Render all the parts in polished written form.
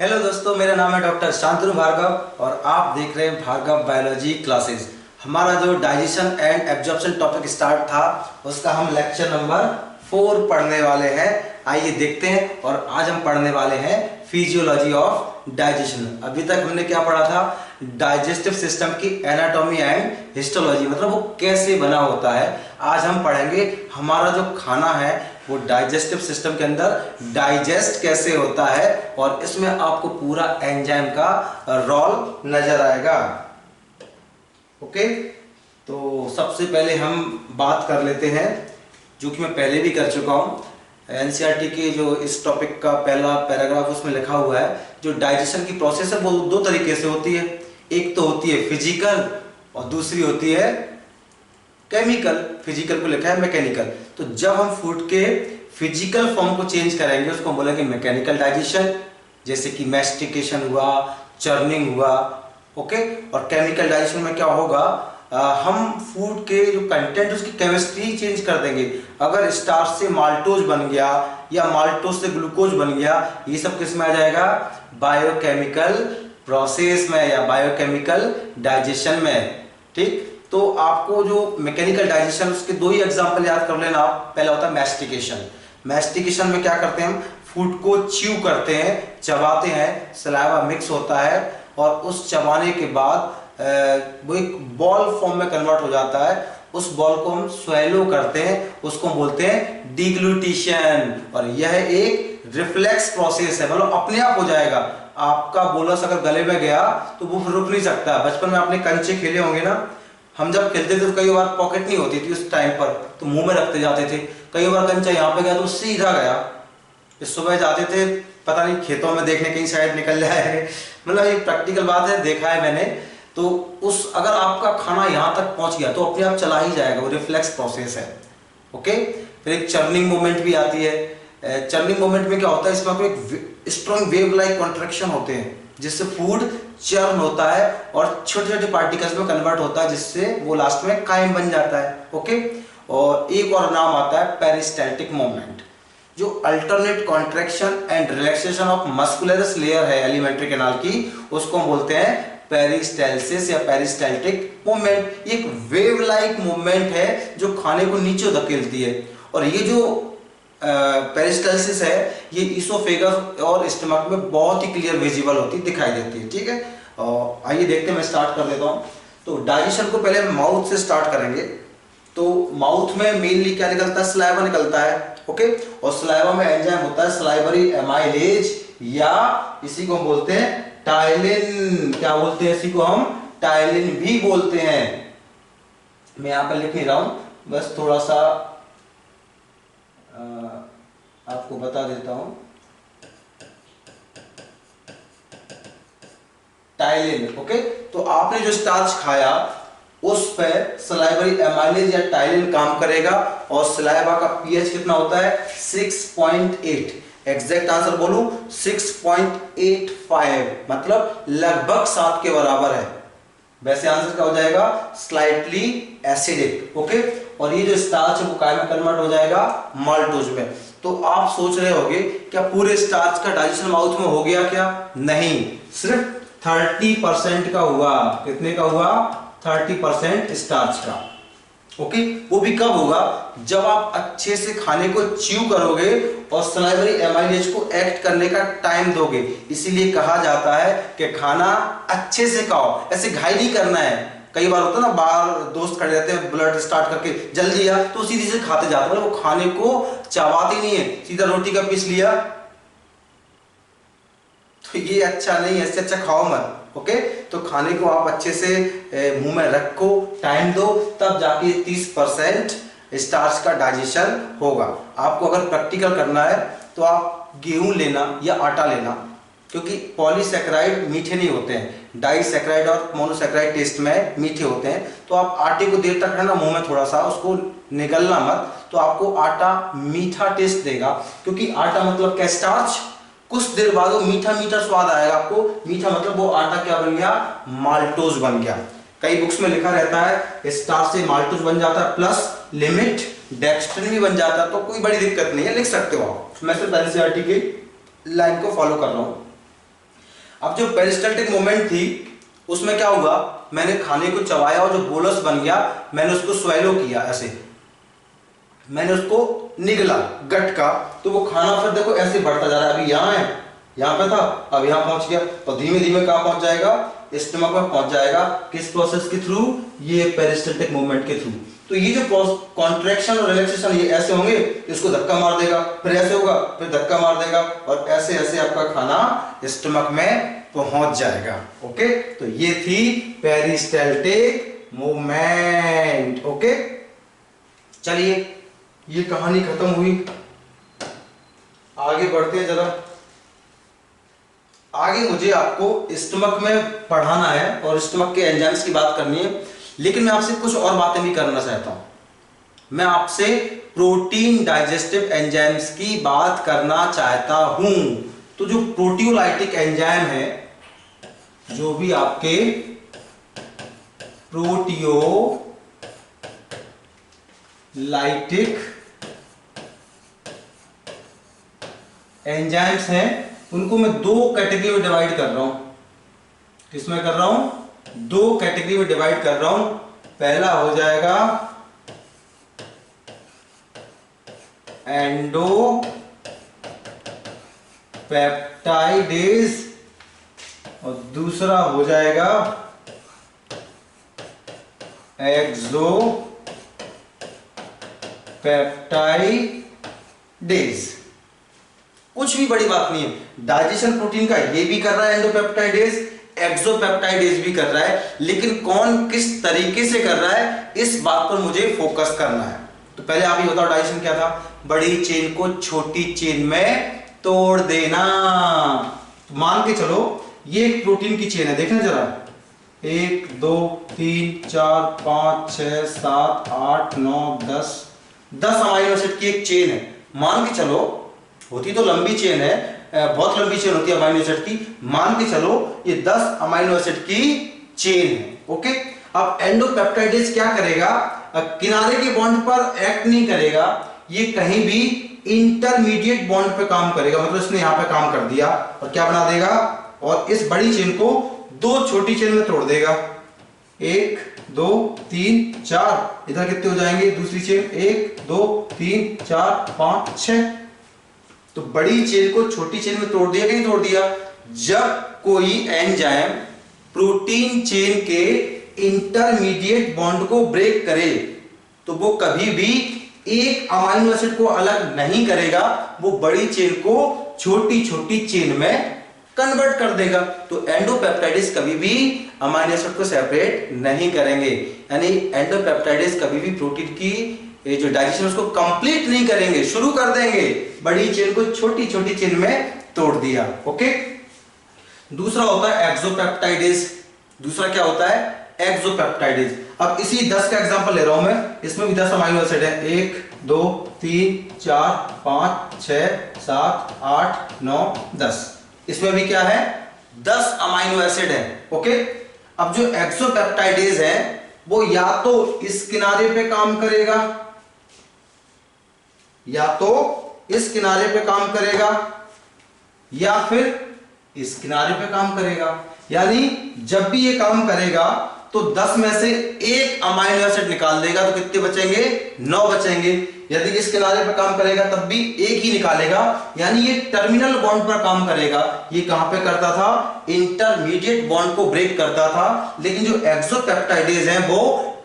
Hello दोस्तों, मेरा नाम है डॉक्टर शांतनु भार्गव और आप देख रहे हैं भार्गव बायोलॉजी क्लासेस। हमारा जो digestion and absorption topic start था उसका हम लेक्चर नंबर 4 पढ़ने वाले हैं। आइए देखते हैं। और आज हम पढ़ने वाले हैं फिजियोलॉजी ऑफ डाइजेशन। अभी तक हमने क्या पढ़ा था? डाइजेस्टिव सिस्टम की एनाटॉमी एंड हिस्टोलॉजी, मतलब वो कैसे बना होता है। आज हम पढ़ेंगे हमारा जो खाना है वो डाइजेस्टिव सिस्टम के अंदर डाइजेस्ट कैसे होता है और इसमें आपको पूरा एंजाइम का रोल नजर आएगा। ओके, तो सबसे पहले हम बात कर लेते हैं, जो कि मैं पहले भी कर चुका हूं। एनसीईआरटी के जो इस टॉपिक का पहला पैराग्राफ उसमें लिखा हुआ है, जो डाइजेशन की प्रोसेस है वो दो तरीके से होती है। एक तो होती है फिजिकल और दूसरी होती है केमिकल। फिजिकल को लिखा है मैकेनिकल। तो जब हम फूड के फिजिकल फॉर्म को चेंज करेंगे उसको हम बोलेंगे मैकेनिकल डाइजेशन, जैसे कि मैस्टिकेशन हुआ, चर्निंग हुआ। ओके, और केमिकल डाइजेशन में क्या होगा, हम फूड के जो कंटेंट उसकी केमिस्ट्री चेंज कर देंगे। अगर स्टार्च से माल्टोज बन गया या माल्टोज से ग्लूकोज बन गया, ये सब किस में आ जाएगा? बायोकेमिकल प्रोसेस में या बायोकेमिकल डाइजेशन में। ठीक, तो आपको जो मैकेनिकल डाइजेशन उसके दो ही एग्जांपल याद कर लेना आप। पहला होता है मैस्टिकेशन। मैस्टिकेशन में क्या करते हैं हम? फूड को च्यू करते हैं, चबाते हैं, सलाइवा मिक्स होता है और उस चबाने के बाद वो एक बॉल फॉर्म में कन्वर्ट हो जाता है। उस बॉल को हम स्वेलो करते हैं, उसको हम बोलते हैं डिग्लूटिशन। और यह एक रिफ्लेक्स प्रोसेस है, मतलब अपने आप हो जाएगा। आपका बोलस अगर गले में गया तो वो रुक नहीं सकता। बचपन में आपने कंचे खेले होंगे ना, हम जब खेलते थे तो कई बार पॉकेट नहीं होती थी उस टाइम पर, तो मुंह में रखते जाते थे। कई बार कंचा यहाँ पे गया तो सीधा गया। सुबह जाते थे, पता नहीं खेतों में देखने कहीं साइड निकल जाए, मतलब ये प्रैक्टिकल बात है, देखा है मैंने। तो उस अगर आपका खाना यहाँ तक पहुंच गया तो अपने आप चला ही जाएगा, वो रिफ्लेक्स प्रोसेस है। ओके, फिर एक चर्निंग मूवमेंट भी आती है। चर्निंग मूवमेंट में क्या होता है, इसमें आपको एक स्ट्रॉन्ग वेव लाइक कॉन्ट्रैक्शन होते हैं जिससे फूड चर्न होता है और छोटे छोटे पार्टिकल्स में कन्वर्ट होता है, जिससे वो लास्ट में काइम बन जाता है। ओके, और एक और नाम आता है पेरिस्टैल्टिक मूवमेंट, जो alternate contraction and relaxation of muscularis layer है एलिमेंट्री कैनाल की, उसको हम बोलते हैं पेरिस्टैल्सिस या पेरिस्टैल्टिक मूवमेंट। एक वेव लाइक मूवमेंट है जो खाने को नीचे धकेलती है। और ये जो पेरिस्टैल्सिस है ये इसोफेगस और स्टमक में बहुत ही क्लियर विजिबल होती दिखाई देती है। ठीक है, और आइए देखते हैं, मैं स्टार्ट कर देता हूँ। तो डाइजेशन को पहले माउथ से स्टार्ट करेंगे। तो माउथ में मेनली क्या निकलता है? सलाइवा निकलता है। ओके, और सलाइवा में एंजाइम होता है सलाइवरी एमाइलेज, या इसी को हम बोलते हैं टाइलिन। क्या बोलते हैं इसी को? हम टाइलिन भी बोलते हैं। मैं यहां पर लिख नहीं रहा हूं, बस थोड़ा सा आपको बता देता हूं। टाइलिन। ओके, तो आपने जो स्टार्च खाया उस पर सलाइवरी एमाइलेज या टाइलिन काम करेगा। और सलाइवा का पीएच कितना होता है? 6.8। एग्जैक्ट आंसर बोलूं 6.85, मतलब लगभग 7 के बराबर है। वैसे आंसर क्या हो जाएगा? Slightly acidic. ओके, और ये जो स्टार्च है वो काय में कन्वर्ट हो जाएगा? माल्टोज में। तो आप सोच रहे होंगे क्या पूरे स्टार्च का डाइजेशन माउथ में हो गया क्या? नहीं, सिर्फ 30% का हुआ। कितने का हुआ? 30% स्टार्च का। ओके, वो भी कब होगा? जब आप अच्छे से खाने को च्यू करोगे और सलाइवरी एमाइलेज को एक्ट करने का टाइम दोगे। इसीलिए कहा जाता है कि खाना अच्छे से खाओ, ऐसे घाई नहीं करना है। कई बार होता है ना, बाहर दोस्त खड़े रहते हैं ब्लड स्टार्ट करके, जल्दी आ, तो सीधे से खाते जाते हैं, वो खाने को चबाते नहीं है, सीधा रोटी का पीस लिया। तो ये अच्छा नहीं है, इससे अच्छा खाओ मत। ओके, तो खाने को आप अच्छे से मुंह में रखो, टाइम दो, तब जाके 30% स्टार्च का डाइजेशन होगा। आपको अगर प्रैक्टिकल करना है तो आप गेहूं लेना या आटा लेना, क्योंकि पॉलीसैकेराइड मीठे नहीं होते हैं, डाइसैकेराइड और मोनोसैकेराइड टेस्ट में मीठे होते हैं। तो आप आटे को देर तक रहना मुंह में, थोड़ा सा उसको निगलना मत, तो आपको आटा मीठा टेस्ट देगा। क्योंकि आटा मतलब क्या? स्टार्च। कुछ देर बाद वो मीठा मीठा स्वाद आएगा आपको। मीठा मतलब वो आटा क्या बन गया? माल्टोज बन गया। कई बुक्स में लिखा रहता है स्टार्च से माल्टोज बन जाता है, प्लस लिमिट डेक्स्ट्रिन भी बन जाता है। तो कोई बड़ी दिक्कत नहीं है, लिख सकते हो आप। मैं सिर्फ एनसीईआरटी की लाइन को फॉलो कर रहा हूं। अब जो पेरिस्टल्टिक मूवमेंट थी उसमें क्या हुआ, मैंने खाने को चबाया और जो बोलस बन गया मैंने उसको स्वेलो किया, ऐसे मैंने उसको निगला गट का, तो वो खाना फिर देखो ऐसे बढ़ता जा रहा है। अभी यहाँ है, यहाँ पे था, अब यहाँ पहुंच गया, और धीमे धीमे कहाँ पहुंच जाएगा, स्टमक में पहुंच जाएगा। किस प्रोसेस के थ्रू, ये पेरिस्टल्टिक मूवमेंट के थ्रू। तो ये जो कॉन्ट्रैक्शन और रिलैक्सेशन ये ऐसे होंगे, इसको धक्का मार देगा, फिर ऐसे होगा, फिर धक्का मार देगा, और ऐसे ऐसे आपका खाना स्टमक में पहुंच जाएगा। ओके, तो ये थी पेरिस्टल्टिक मूवमेंट। ओके, चलिए ये कहानी खत्म हुई, आगे बढ़ते हैं जरा। आगे मुझे आपको स्टमक में पढ़ाना है और स्टमक के एंजाइम्स की बात करनी है, लेकिन मैं आपसे कुछ और बातें भी करना चाहता हूं। मैं आपसे प्रोटीन डाइजेस्टिव एंजाइम्स की बात करना चाहता हूं। तो जो प्रोटियोलाइटिक एंजाइम है, जो भी आपके प्रोटियोलाइटिक एंजाइम्स हैं, उनको मैं दो कैटेगरी में डिवाइड कर रहा हूं। किसमें कर रहा हूं, दो कैटेगरी में डिवाइड कर रहा हूं। पहला हो जाएगा एंडोपेप्टाइडेज और दूसरा हो जाएगा एक्सोपेप्टाइडेज। कुछ भी बड़ी बात नहीं है, डाइजेशन प्रोटीन का ये भी कर रहा है एंडोपेप्टाइडेज, एक्सोपेप्टाइडेज भी कर रहा है, लेकिन कौन किस तरीके से कर रहा है इस बात पर मुझे फोकस करना है। तो पहले आप ये बताओ, डाइजेशन क्या था, बड़ी चेन को छोटी चेन में तोड़ देना। तो मान के चलो ये एक प्रोटीन की चेन है, देखना जरा, 1 2 3 4 5 6 7 8 9 10 अमाइनो एसिड की एक चेन है। मान के चलो, होती तो लंबी चेन है, बहुत लंबी चेन होती है अमाइनो एसिड की, मान के चलो ये 10 अमाइनो एसिड की चेन है। ओके, अब एंडोपेप्टाइडेज क्या करेगा, किनारे के बॉन्ड पर एक्ट नहीं करेगा, ये कहीं भी इंटरमीडिएट बॉन्ड पे काम करेगा। मतलब इसने यहां पे काम कर दिया और क्या बना देगा, और इस बड़ी चेन को दो छोटी चेन में तोड़ देगा। 1 2 3 4, इधर कितने हो जाएंगे, दूसरी चेन 1 2 3 4 5 6। तो बड़ी चेन को छोटी चेन में तोड़ दिया कि नहीं तोड़ दिया। जब कोई एंजाइम प्रोटीन चेन के इंटरमीडिएट बॉन्ड को ब्रेक करे तो वो कभी भी एक अमाइनो एसिड को अलग नहीं करेगा, वो बड़ी चेन को छोटी छोटी चेन में कन्वर्ट कर देगा। तो एंडोपेप्टाइडेज कभी भी अमाइनो एसिड को सेपरेट नहीं करेंगे, यानी एंडोपेप्टाइडेज कभी भी प्रोटीन की ये जो डाइजेशन उसको कंप्लीट नहीं करेंगे, शुरू कर देंगे, बड़ी चेन को छोटी छोटी चेन में तोड़ दिया। ओके, दूसरा होता है एक्सोपेप्टाइडेज। दूसरा क्या होता है, एक्सोपेप्टाइडेज। अब इसी 10 का एग्जांपल ले रहा हूं मैं, इसमें भी 10 अमाइनो एसिड है, 1 2 3 4 5 6 7 8 9 10। इसमें भी क्या है, 10 अमाइनो एसिड है। ओके, अब जो एक्सोपेप्टाइडेज है वो या तो इस किनारे पे काम करेगा, या तो इस किनारे पे काम करेगा, या फिर इस किनारे पे काम करेगा। यानी जब भी ये काम करेगा तो 10 में से एक अमाइनो एसिड निकाल देगा, तो कितने बचेंगे, 9 बचेंगे। यदि इस किनारे पे काम करेगा तब भी एक ही निकालेगा, यानी ये टर्मिनल बॉन्ड पर काम करेगा। ये कहां पे करता था, इंटरमीडिएट बॉन्ड को ब्रेक करता था। लेकिन जो एक्सोपेप्टाइडेज हैं वो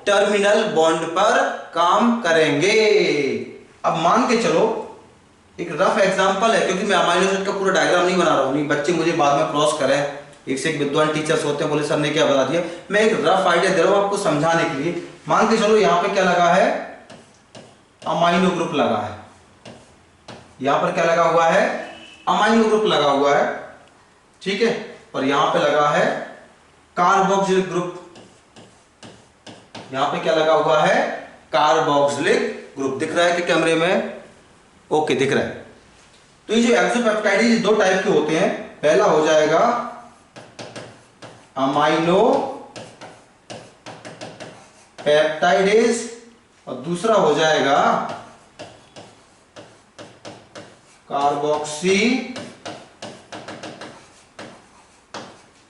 टर्मिनल बॉन्ड पर काम करेंगे। अब मान के चलो, एक रफ एग्जांपल है, क्योंकि मैं अमाइनो एसिड का पूरा डायग्राम नहीं बना रहा हूं, नहीं बच्चे मुझे बाद में क्रॉस करें, एक से एक विद्वान टीचर्स होते हैं, बोले सर ने क्या बता दिया। मैं एक रफ आइडिया दे रहा हूं आपको समझाने के लिए। मान के चलो यहां पे क्या लगा है, अमाइनो ग्रुप लगा है, यहां पर क्या लगा हुआ है, अमाइनो ग्रुप लगा हुआ है, ठीक है, और यहां पे लगा है कार्बोक्सिलिक ग्रुप। यहां पे क्या लगा हुआ है, कार्बोक्सिलिक ग्रुप। दिख रहा है कि कैमरे में, ओके दिख रहा है। तो ये जो एक्सोपेप्टाइडेज दो टाइप के होते हैं, पहला हो जाएगा अमाइनो पेप्टाइडेज और दूसरा हो जाएगा कार्बोक्सी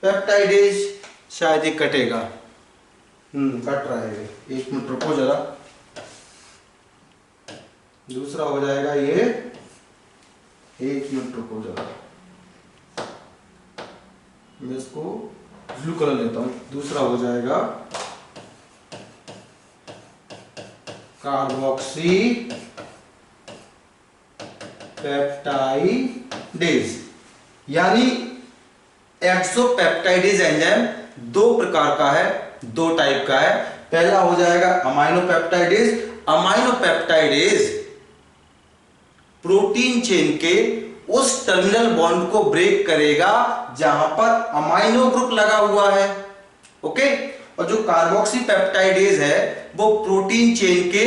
पेप्टाइडेज, शायद ये कटेगा, कट रहा है, एक मिनट रुको जरा। दूसरा हो जाएगा ये, एक मिनट रुको जरा, मैं इसको ब्लू कलर लेता हूं। दूसरा हो जाएगा कार्बोक्सी पेप्टाइडेज, यानी एक्सोपेप्टाइडेज एंजाइम दो प्रकार का है, दो टाइप का है। पहला हो जाएगा अमाइनोपेप्टाइडेज। अमाइनोपेप्टाइडेज प्रोटीन चेन के उस टर्मिनल बॉन्ड को ब्रेक करेगा जहां पर अमाइनो ग्रुप लगा हुआ है, ओके। और जो कार्बोक्सी पेप्टाइडेज है वो प्रोटीन चेन के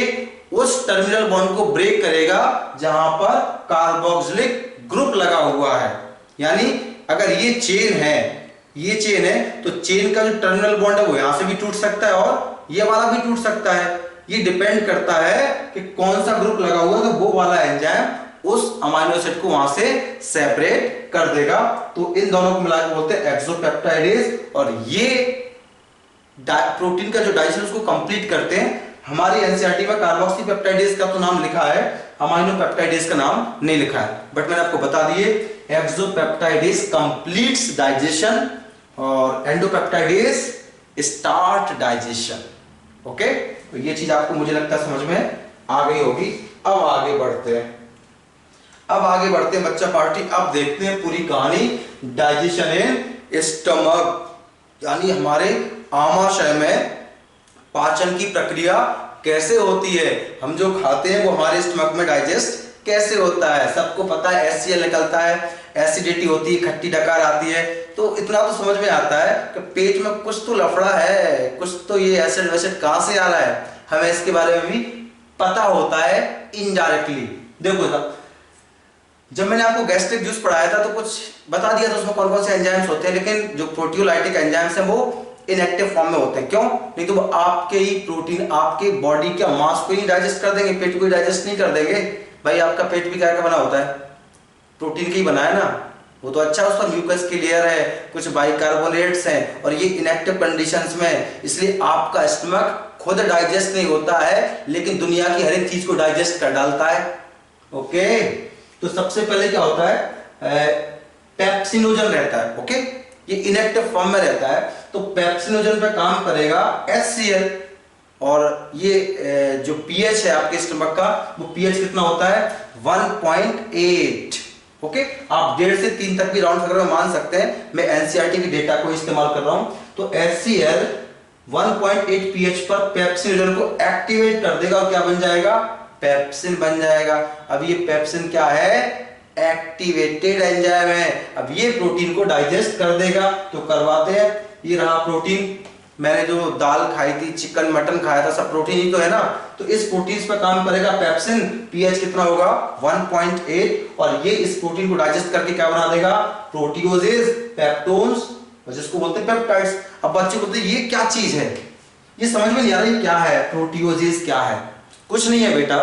उस टर्मिनल बॉन्ड को ब्रेक करेगा जहां पर कार्बोक्सिलिक ग्रुप लगा हुआ है। यानी अगर ये चेन है तो चेन का जो टर्मिनल बॉन्ड है वो यहां से भी टूट सकता है और ये वाला भी टूट सकता है। ये डिपेंड करता है कि कौन सा ग्रुप लगा हुआ है, तो वो वाला एंजाइम उस अमाइनो एसिड को वहां से सेपरेट कर देगा। तो इन दोनों को मिलाकर बोलते हैं एक्सोपेप्टाइडेज, और ये प्रोटीन का जो डाइजेशन उसको कंप्लीट करते हैं। हमारी एनसीईआरटी में कार्बोक्सी पेप्टाइडेज का तो नाम लिखा है, अमाइनो पेप्टाइडेज का नाम नहीं लिखा है, बट मैंने आपको बता दिए एक्सोपेप्टाइडेज कंप्लीट्स डाइजेशन और एंडोपेप्टाइडेज स्टार्ट डाइजेशन, ओके। तो ये चीज आपको मुझे लगता है समझ में आ गई होगी। अब आगे बढ़ते हैं बच्चा पार्टी। अब देखते हैं पूरी कहानी डाइजेशन इन स्टमक, यानी हमारे आमाशय में पाचन की प्रक्रिया कैसे होती है। हम जो खाते हैं वो हमारे स्टमक में डाइजेस्ट कैसे होता है। सबको पता है HCl निकलता है, एसिडिटी होती है, खट्टी डकार आती है। तो इतना तो समझ में आता है कि पेट में कुछ तो लफड़ा है, कुछ तो ये एसिड वैसिड कहां से आ रहा है, हमें इसके बारे में भी पता होता है इनडायरेक्टली। देखो साहब, जब मैंने आपको गैस्ट्रिक जूस पढ़ाया था तो कुछ बता दिया था उसमें कौन कौन से एंजाइम्स होते हैं, लेकिन जो प्रोटियोलाइटिक एंजाइम्स हैं वो इनएक्टिव फॉर्म में होते हैं। क्यों? नहीं तो वो आपके ही प्रोटीन, आपके बॉडी के मास को ही डाइजेस्ट कर देंगे, पेट को ही डाइजेस्ट नहीं कर देंगे। भाई आपका पेट भी क्या का बना होता है, प्रोटीन का ही बना है ना। वो तो अच्छा उसका म्यूकस की लेयर है, कुछ बाइकार्बोनेट्स हैं, और ये इनएक्टिव कंडीशंस में, इसलिए आपका स्टमक खुद डाइजेस्ट नहीं होता है लेकिन दुनिया की हर एक चीज को डाइजेस्ट कर डालता है, ओके। तो सबसे पहले क्या होता है, पेप्सिनोजन रहता है, ओके। ये इनएक्टिव फॉर्म में रहता है, तो पेप्सिनोजन पे काम करेगा HCl, और ये जो पीएच है आपके स्टमक का, वो पीएच कितना होता है 1.8, ओके। आप 1.5 से 3 तक भी राउंड फिगर में मान सकते हैं, मैं एनसीईआरटी की डेटा को इस्तेमाल कर रहा हूं। तो HCl 1.8 पीएच पर पेप्सिनोजन को एक्टिवेट कर देगा और क्या बन जाएगा, पेप्सिन बन जाएगा। अब ये पेप्सिन क्या है, एक्टिवेटेड एंजाइम है। अब ये प्रोटीन को डाइजेस्ट कर देगा, तो करवाते हैं। ये रहा प्रोटीन, मैंने जो दाल खाई थी, चिकन मटन खाया था, सब प्रोटीन ही तो है ना। तो इस प्रोटीन पर काम करेगा पेप्सिन, पीएच कितना होगा 1.8, और ये इस प्रोटीन को डाइजेस्ट करके क्या बना देगा, प्रोटियोजेज, पेप्टोन्स, जिसको बोलते हैं पेप्टाइड्स। अब बच्चे बोलते हैं ये क्या चीज है, ये समझ में नहीं आ रहा है क्या है, प्रोटियोजेज क्या है। कुछ नहीं है बेटा,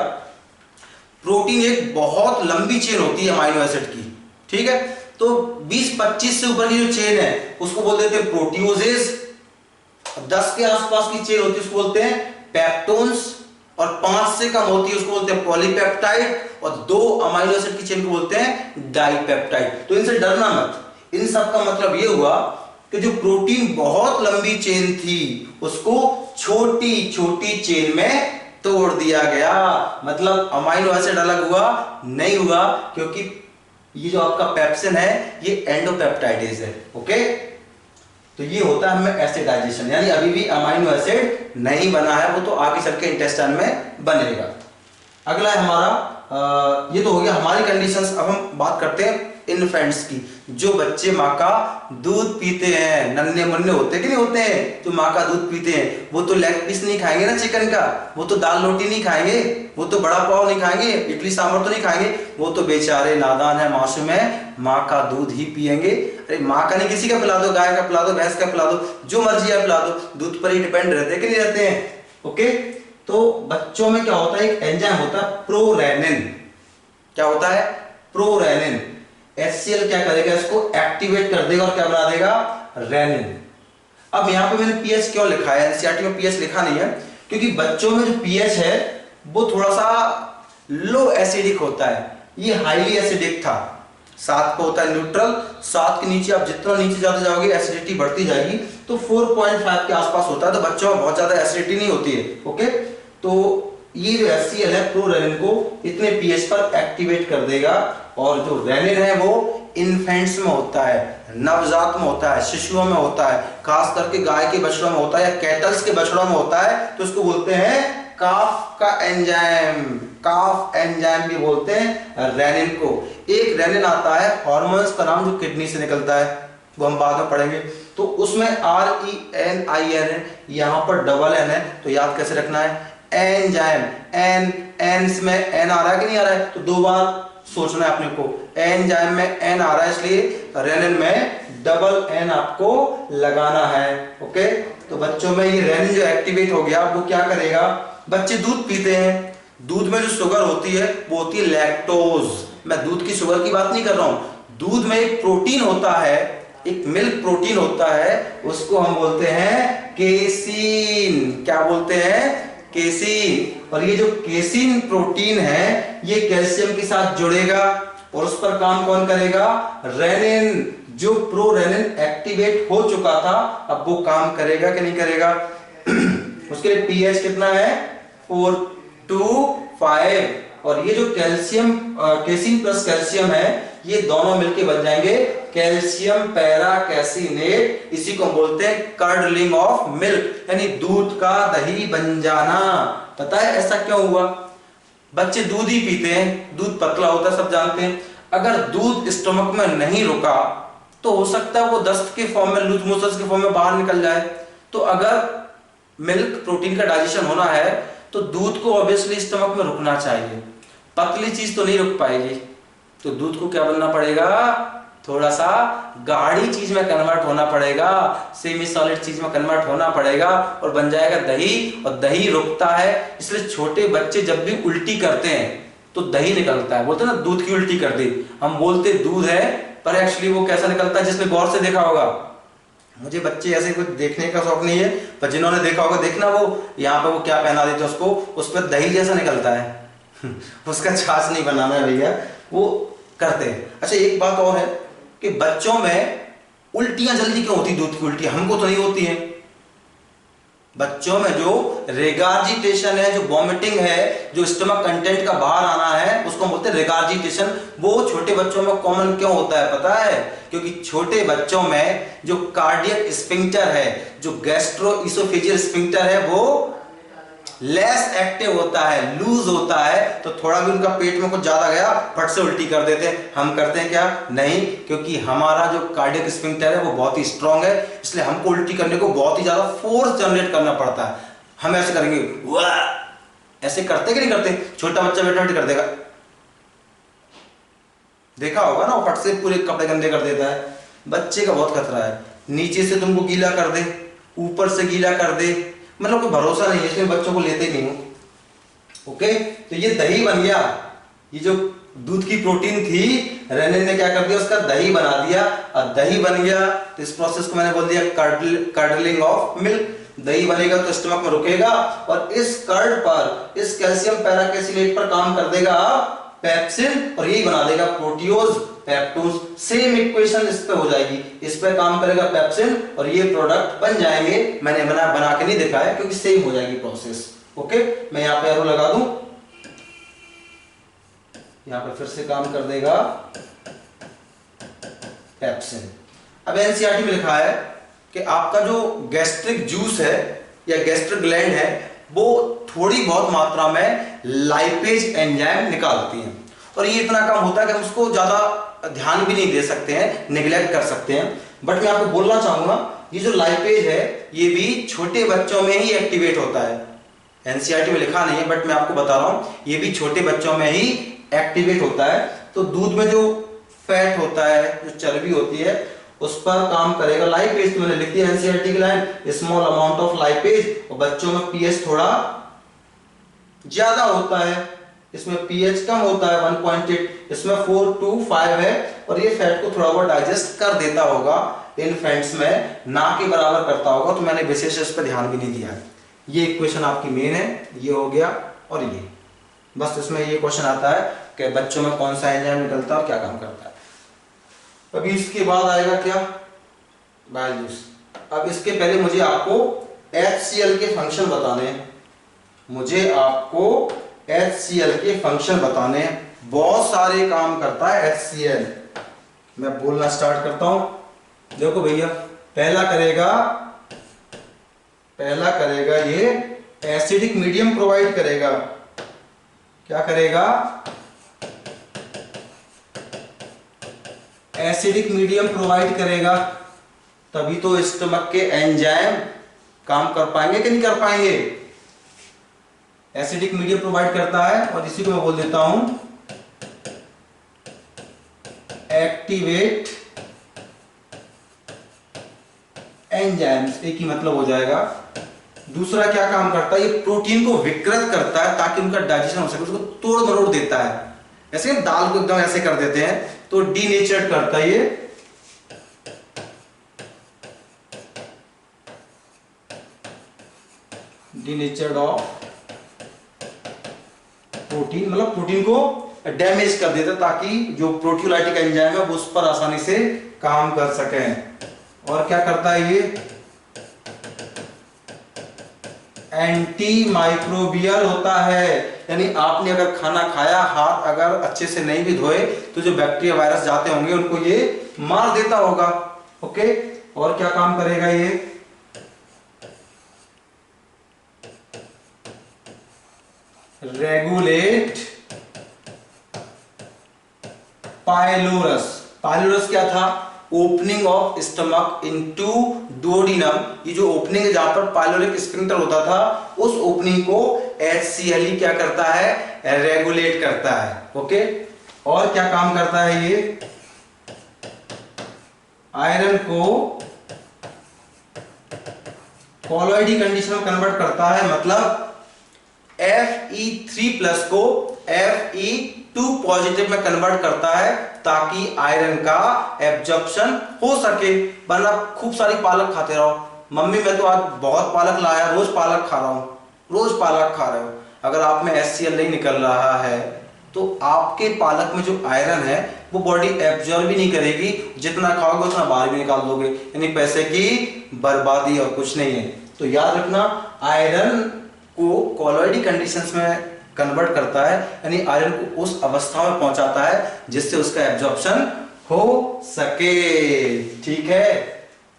प्रोटीन एक बहुत लंबी चेन होती है अमाइनो एसिड की, ठीक है। तो 20-25 से ऊपर की जो चेन है उसको बोल देते हैं प्रोटियोजेज, 10 के आसपास की चेन होती है उसको बोलते हैं पेप्टोन्स, और 5 से कम होती है उसको बोलते हैं पॉलीपेप्टाइड, और 2 अमाइनो एसिड की चेन को बोलते हैं डाइपेप्टाइड। तो इनसे डरना मत। इन सब का मतलब ये हुआ कि जो प्रोटीन बहुत लंबी चेन थी उसको छोटी छोटी चेन में तोड़ दिया गया। मतलब अमाइनो एसिड अलग हुआ नहीं हुआ, क्योंकि ये जो आपका पेप्सिन है ये एंडोपेप्टाइडेज है, ओके। तो ये होता है हमें एसिड डाइजेशन, यानी अभी भी अमाइनो एसिड नहीं बना है, वो तो आगे चल के इंटेस्टाइन में बनेगा। अगला है हमारा, ये तो हो गया हमारी कंडीशंस। अब हम बात करते हैं इन्फेंट्स की, जो बच्चे माँ का दूध पीते हैं, नन्हे मुन्ने होते कि नहीं होते हैं, जो माँ का दूध पीते हैं, वो तो लेग पीस नहीं खाएंगे ना चिकन का, वो तो दाल रोटी नहीं खाएंगे, वो तो बड़ा पाव नहीं खाएंगे, इडली सांभर तो नहीं खाएंगे, वो तो बेचारे नादान है, मासूम है, माँ का दूध ही पिएंगे। अरे माँ का नहीं, किसी का पिला दो, गाय का पिला दो, भैंस का पिला दो, जो मर्जी है पिला दो, दूध पर ही डिपेंड रहते हैं कि नहीं रहते हैं, ओके। तो बच्चों में क्या होता है, एक एंजाइम होता है प्रोरेनिन। क्या होता है, प्रोरेनिन। HCl क्या करेगा, इसको एक्टिवेट कर देगा और क्या बना देगा, रेनिन। अब यहाँ पे मैंने पीएच क्यों लिखा है, एनसीईआरटी में पीएच लिखा नहीं है क्योंकि बच्चों में जो पीएच है वो थोड़ा सा लो एसिडिक होता है, ये हाईली एसिडिक था। 7 को होता है न्यूट्रल, 7 के नीचे आप जितना नीचे जाते जाओगे एसिडिटी बढ़ती जाएगी, तो 4.5 के आसपास होता है, तो बच्चों में बहुत ज्यादा एसिडिटी नहीं होती है। ओके, तो ये जो HCl है प्रोरेनिन को इतने पीएच पर एक्टिवेट कर देगा, और जो रेनिन है वो इन्फेंट्स में होता है, नवजात में होता है, शिशुओं में होता है, खास करके गाय के बछड़ों में होता है या कैटल्स के बछड़ों में होता है, तो उसको बोलते हैं काफ का एंजाइम, काफ एंजाइम भी बोलते हैं रेनिन को। एक रेनिन आता है हार्मोन्स का नाम जो किडनी से निकलता है, वो हम बाद में पढ़ेंगे, तो उसमें RENIN है, यहाँ पर डबल N है, तो याद कैसे रखना है, एंजाइम, एन में एन आ रहा है कि नहीं आ रहा है, तो 2 बार सोचना है अपने को, एंजाइम में एन आ रहा है इसलिए रेनिन में डबल एन आपको लगाना है। ओके, तो बच्चों में ये रेनिन जो एक्टिवेट हो गया वो क्या करेगा, बच्चे दूध पीते हैं, दूध में जो शुगर होती है वो होती है लैक्टोज। मैं दूध की शुगर की बात नहीं कर रहा हूं, दूध में एक प्रोटीन होता है, एक मिल्क प्रोटीन होता है, उसको हम बोलते हैं केसीन। क्या बोलते हैं, केसीन। और ये जो केसीन प्रोटीन है ये कैल्शियम के साथ जुड़ेगा और उस पर काम कौन करेगा, रेनिन। जो प्रोरेनिन एक्टिवेट हो चुका था अब वो काम करेगा कि नहीं करेगा। उसके लिए पीएच कितना है, 4.25, और ये जो कैल्शियम केसीन प्लस कैल्शियम है ये दोनों मिलके बन जाएंगे कैल्शियम पैरा कैसिनेट। इसी को बोलते हैं कर्डलिंग ऑफ मिल्क, यानी दूध का दही बन जाना। पता है ऐसा क्यों हुआ, बच्चे दूध ही पीते हैं, दूध पतला होता है सब जानते हैं, अगर दूध स्टमक में नहीं रुका तो हो सकता है वो दस्त के फॉर्म में, लूज मोशंस के फॉर्म में बाहर निकल जाए। तो अगर मिल्क प्रोटीन का डाइजेशन होना है तो दूध को ऑब्वियसली स्टमक में रुकना चाहिए, पतली चीज तो नहीं रुक पाएगी, तो दूध को क्या बनना पड़ेगा, थोड़ा सा गाढ़ी चीज में कन्वर्ट होना पड़ेगा, सेमी सॉलिड चीज में कन्वर्ट होना पड़ेगा और बन जाएगा दही। और दही रुकता है, इसलिए छोटे बच्चे जब भी उल्टी करते हैं तो दही निकलता है, बोलते हैं ना दूध की उल्टी कर दी, हम बोलते दूध है पर एक्चुअली वो कैसा निकलता है, जिसने गौर से देखा होगा, मुझे बच्चे ऐसे कुछ देखने का शौक नहीं है पर जिन्होंने देखा होगा, देखना वो यहाँ पे वो क्या पहना देते हैं उसको, उस पर दही जैसा निकलता है उसका छाछ नहीं बनाना है भैया, वो करते हैं। अच्छा एक बात और है कि बच्चों में उल्टियां जल्दी क्यों होती, दूध की उल्टी, हमको तो नहीं होती है, बच्चों में जो रेगार्जिटेशन है, जो वॉमिटिंग है, जो स्टमक कंटेंट का बाहर आना है उसको बोलते हैं रेगार्जिटेशन, वो छोटे बच्चों में कॉमन क्यों होता है पता है, क्योंकि छोटे बच्चों में जो कार्डियक स्फिंक्टर है, जो गैस्ट्रोइसोफेजियल स्फिंक्टर है वो लेस एक्टिव होता है, लूज होता है, तो थोड़ा भी उनका पेट में कुछ ज्यादा गया फट से उल्टी कर देते हैं। हम करते हैं क्या, नहीं, क्योंकि हमारा जो कार्डियक स्फिंक्टर है वो बहुत ही स्ट्रांग है, इसलिए हमको उल्टी करने को बहुत ही ज्यादा फोर्स जनरेट करना पड़ता है। हम ऐसे करेंगे, वाह, ऐसे करते कि नहीं करते, छोटा बच्चा बेटा कर देगा, देखा होगा ना, वो फट से पूरे कपड़े गंदे कर देता है। बच्चे का बहुत खतरा है, नीचे से तुमको गीला कर दे, ऊपर से गीला कर दे, मतलब कोई भरोसा नहीं है, इसलिए बच्चों को लेते ही नहीं हूं। ओके, तो ये दही बन गया, ये जो दूध की प्रोटीन थी रेनिन ने क्या कर दिया, उसका दही बना दिया, और दही बन गया तो इस प्रोसेस को मैंने बोल दिया कर्डलिंग ऑफ मिल्क। दही बनेगा तो स्टमक में रुकेगा और इस कर्ड पर, इस कैल्शियम पैराकेसिनेट पर काम कर देगा पेप्सिन और यही बना देगा प्रोटियोज पेप्टोज। सेम इक्वेशन इस पे हो जाएगी, इस पे काम करेगा पेप्सिन और ये प्रोडक्ट बन जाएंगे। मैंने बना के नहीं दिखाया क्योंकि सेम हो जाएगी प्रोसेस। ओके, मैं यहां पे एरो लगा दूं, यहां पे फिर से काम कर देगा पेप्सिन। अब एनसीईआरटी में लिखा है कि आपका जो गैस्ट्रिक जूस है या गैस्ट्रिक ग्लैंड है वो थोड़ी बहुत मात्रा में लाइपेज एंजाइम निकालती हैं, और ये इतना कम होता है कि हम उसको ज्यादा ध्यान भी नहीं दे सकते हैं, निगलेक्ट कर सकते हैं। बट मैं आपको बोलना चाहूंगा ये जो लाइपेज है ये भी छोटे बच्चों में ही एक्टिवेट होता है, एनसीईआरटी में लिखा नहीं है बट मैं आपको बता रहा हूं ये भी छोटे बच्चों में ही एक्टिवेट होता है। तो दूध में जो फैट होता है, जो चर्बी होती है, उस पर काम करेगा लाइपेज। तो मैंने लिख दिया एनसीईआरटी की line, small amount of lipase, और बच्चों में पीएच थोड़ा ज्यादा होता है, इसमें पीएच कम होता है 1.8, इसमें 4 to 5 है, और ये फैट को थोड़ा बहुत डाइजेस्ट कर देता होगा। इनफेंट्स में ना के बराबर करता होगा, तो मैंने विशेष इस पर ध्यान भी नहीं दिया है। ये इक्वेशन आपकी मेन है, ये हो गया, और ये बस इसमें ये क्वेश्चन आता है कि बच्चों में कौन सा एंजाइम निकलता है और क्या काम करता है। अभी इसके बाद आएगा क्या, वैल्यूज। अब इसके पहले मुझे आपको HCl के फंक्शन बताने हैं, मुझे आपको HCl के फंक्शन बताने हैं। बहुत सारे काम करता है HCl। मैं बोलना स्टार्ट करता हूं। देखो भैया, पहला करेगा ये एसिडिक मीडियम प्रोवाइड करेगा। क्या करेगा, एसिडिक मीडियम प्रोवाइड करेगा, तभी तो स्टमक के एंजाइम काम कर पाएंगे कि नहीं कर पाएंगे। एसिडिक मीडियम प्रोवाइड करता है, और इसी को मैं बोल देता हूं एक्टिवेट एंजाइम्स, एक ही मतलब हो जाएगा। दूसरा क्या काम करता है, ये प्रोटीन को विकृत करता है ताकि उनका डाइजेशन हो सके, उसको तोड़ मरोड़ देता है। ऐसे दाल को एकदम ऐसे कर देते हैं तो डीनेचर्ड करता है ये। डीनेचर्ड ऑफ प्रोटीन, मतलब प्रोटीन को डैमेज कर देता है ताकि जो प्रोटियोलाइटिक एंजाइम है वो उस पर आसानी से काम कर सके। और क्या करता है ये, एंटी माइक्रोबियल होता है, यानी आपने अगर खाना खाया, हाथ अगर अच्छे से नहीं भी धोए तो जो बैक्टीरिया वायरस जाते होंगे उनको ये मार देता होगा। ओके, और क्या काम करेगा ये, रेगुलेट पाइलोरस। पाइलोरस क्या था, opening of stomach into duodenum. ये जो ओपनिंग है जहां पर पाइलोरिक स्फिंक्टर होता था, उस ओपनिंग को HCl क्या करता है, रेगुलेट करता है। ओके, और क्या काम करता है ये, आयरन को कोलॉइडी कंडीशन में कन्वर्ट करता है, मतलब Fe3+ को Fe2 पॉजिटिव में कन्वर्ट करता है ताकि आयरन का एब्जॉर्प्शन हो सके। वरना खूब सारी पालक खाते रहो, मम्मी मैं तो आज बहुत पालक लाया, रोज पालक खा रहा हूं, रोज पालक खा रहे हो, अगर आप में HCl नहीं निकल रहा है तो आपके पालक में जो आयरन है वो बॉडी एब्जॉर्ब भी नहीं करेगी, जितना खाओगे उतना बाहर भी निकाल दोगे, यानी पैसे की बर्बादी और कुछ नहीं है। तो याद रखना, आयरन को कोलॉइडी कंडीशंस में कन्वर्ट करता है, यानी आयरन को उस अवस्था में पहुंचाता है जिससे उसका एब्जॉर्प्शन हो सके। ठीक है,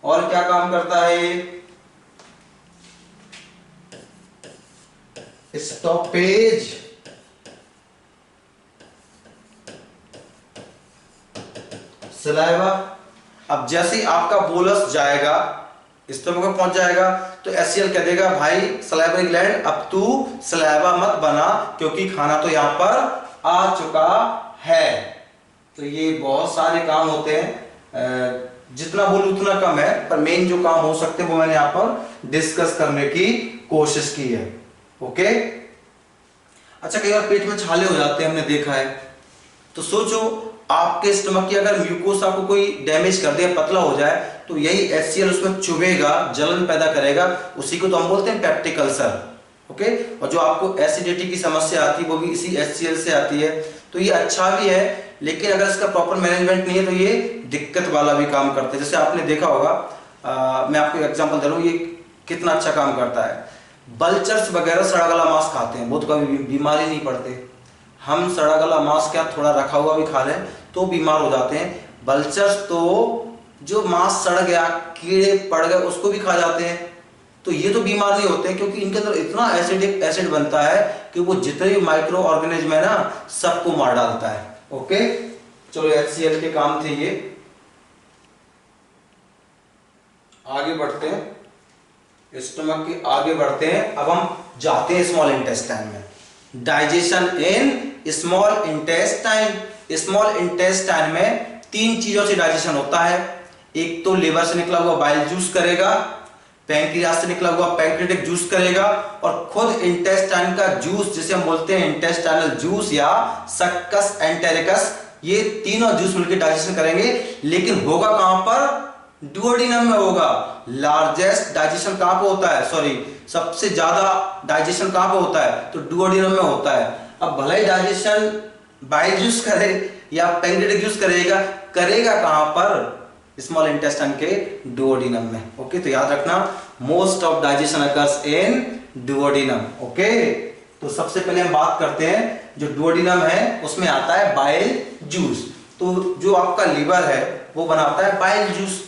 और क्या काम करता है ये, स्टॉपेज सलाइवा। अब जैसे ही आपका बोलस जाएगा, स्टमक में पहुंच जाएगा, तो HCl कह देगा भाई सलाइवरी ग्लैंड अब तू सलाइवा मत बना, क्योंकि खाना तो यहां पर आ चुका है। तो ये बहुत सारे काम होते हैं, जितना बोलूं उतना कम है, पर मेन जो काम हो सकते हैं वो मैंने यहां पर डिस्कस करने की कोशिश की है। ओके, अच्छा, कई बार पेट में छाले हो जाते हैं, हमने देखा है, तो सोचो आपके स्टमक की अगर म्यूकोसा को कोई डैमेज कर दे, पतला हो जाए, तो यही HCl उसमें चुभेगा, जलन पैदा करेगा, उसी को तो हम बोलते हैं पेप्टिक अल्सर। ओके, और जो आपको एसिडिटी की समस्या आती है वो भी इसी HCl से आती है। तो ये अच्छा भी है, लेकिन अगर इसका प्रॉपर मैनेजमेंट नहीं है तो ये दिक्कत वाला भी काम करते हैं। जैसे आपने देखा होगा, मैं आपको एग्जाम्पल दे रहा हूँ, ये कितना अच्छा काम करता है। बल्चर्स वगैरह सड़ा गला मांस खाते हैं, वो तो कभी बीमारी नहीं पड़ते। हम सड़ा गला मांस क्या थोड़ा रखा हुआ भी खा लें तो बीमार हो जाते हैं। बल्चर्स तो जो मांस सड़ गया, कीड़े पड़ गए, उसको भी खा जाते हैं, तो ये तो बीमार नहीं होते, क्योंकि इनके अंदर इतना एसिड बनता है कि वो जितने भी माइक्रो ऑर्गेनिज्म है ना, सबको मार डालता है। ओके, चलो HCl के काम थे ये, आगे बढ़ते हैं, स्टमक के आगे बढ़ते हैं। अब हम जाते हैं स्मॉल इंटेस्टाइन में। Digestion in small intestine. Small intestine में 3 चीजों से डाइजेशन होता है। एक तो लिवर से निकला हुआ बाइल जूस करेगा, पैंक्रियास से निकला हुआ पैंक्रियाटिक जूस करेगा, और खुद इंटेस्टाइन का जूस जिसे हम बोलते हैं इंटेस्टाइनल जूस या सक्कस एंटेरिकस, ये तीनों जूस मिलकर डाइजेशन करेंगे। लेकिन होगा कहां पर, डुओडिनम में होगा। लार्जेस्ट डाइजेशन कहां पे होता है, सॉरी सबसे ज्यादा डाइजेशन कहां पे होता है, तो डुओडिनम में होता है। अब भले ही डाइजेशन बाइल जूस करे या पैंक्रियाटिक जूस करेगा, करेगा कहां पर, स्मॉल इंटेस्टाइन के डुओडिनम में। ओके, तो याद रखना most of digestion occurs in duodenum. Okay, तो सबसे पहले हम बात करते हैं जो डुओडिनम है उसमें आता है बाइल जूस। तो जो आपका लिवर है वो बनाता है बाइल जूस,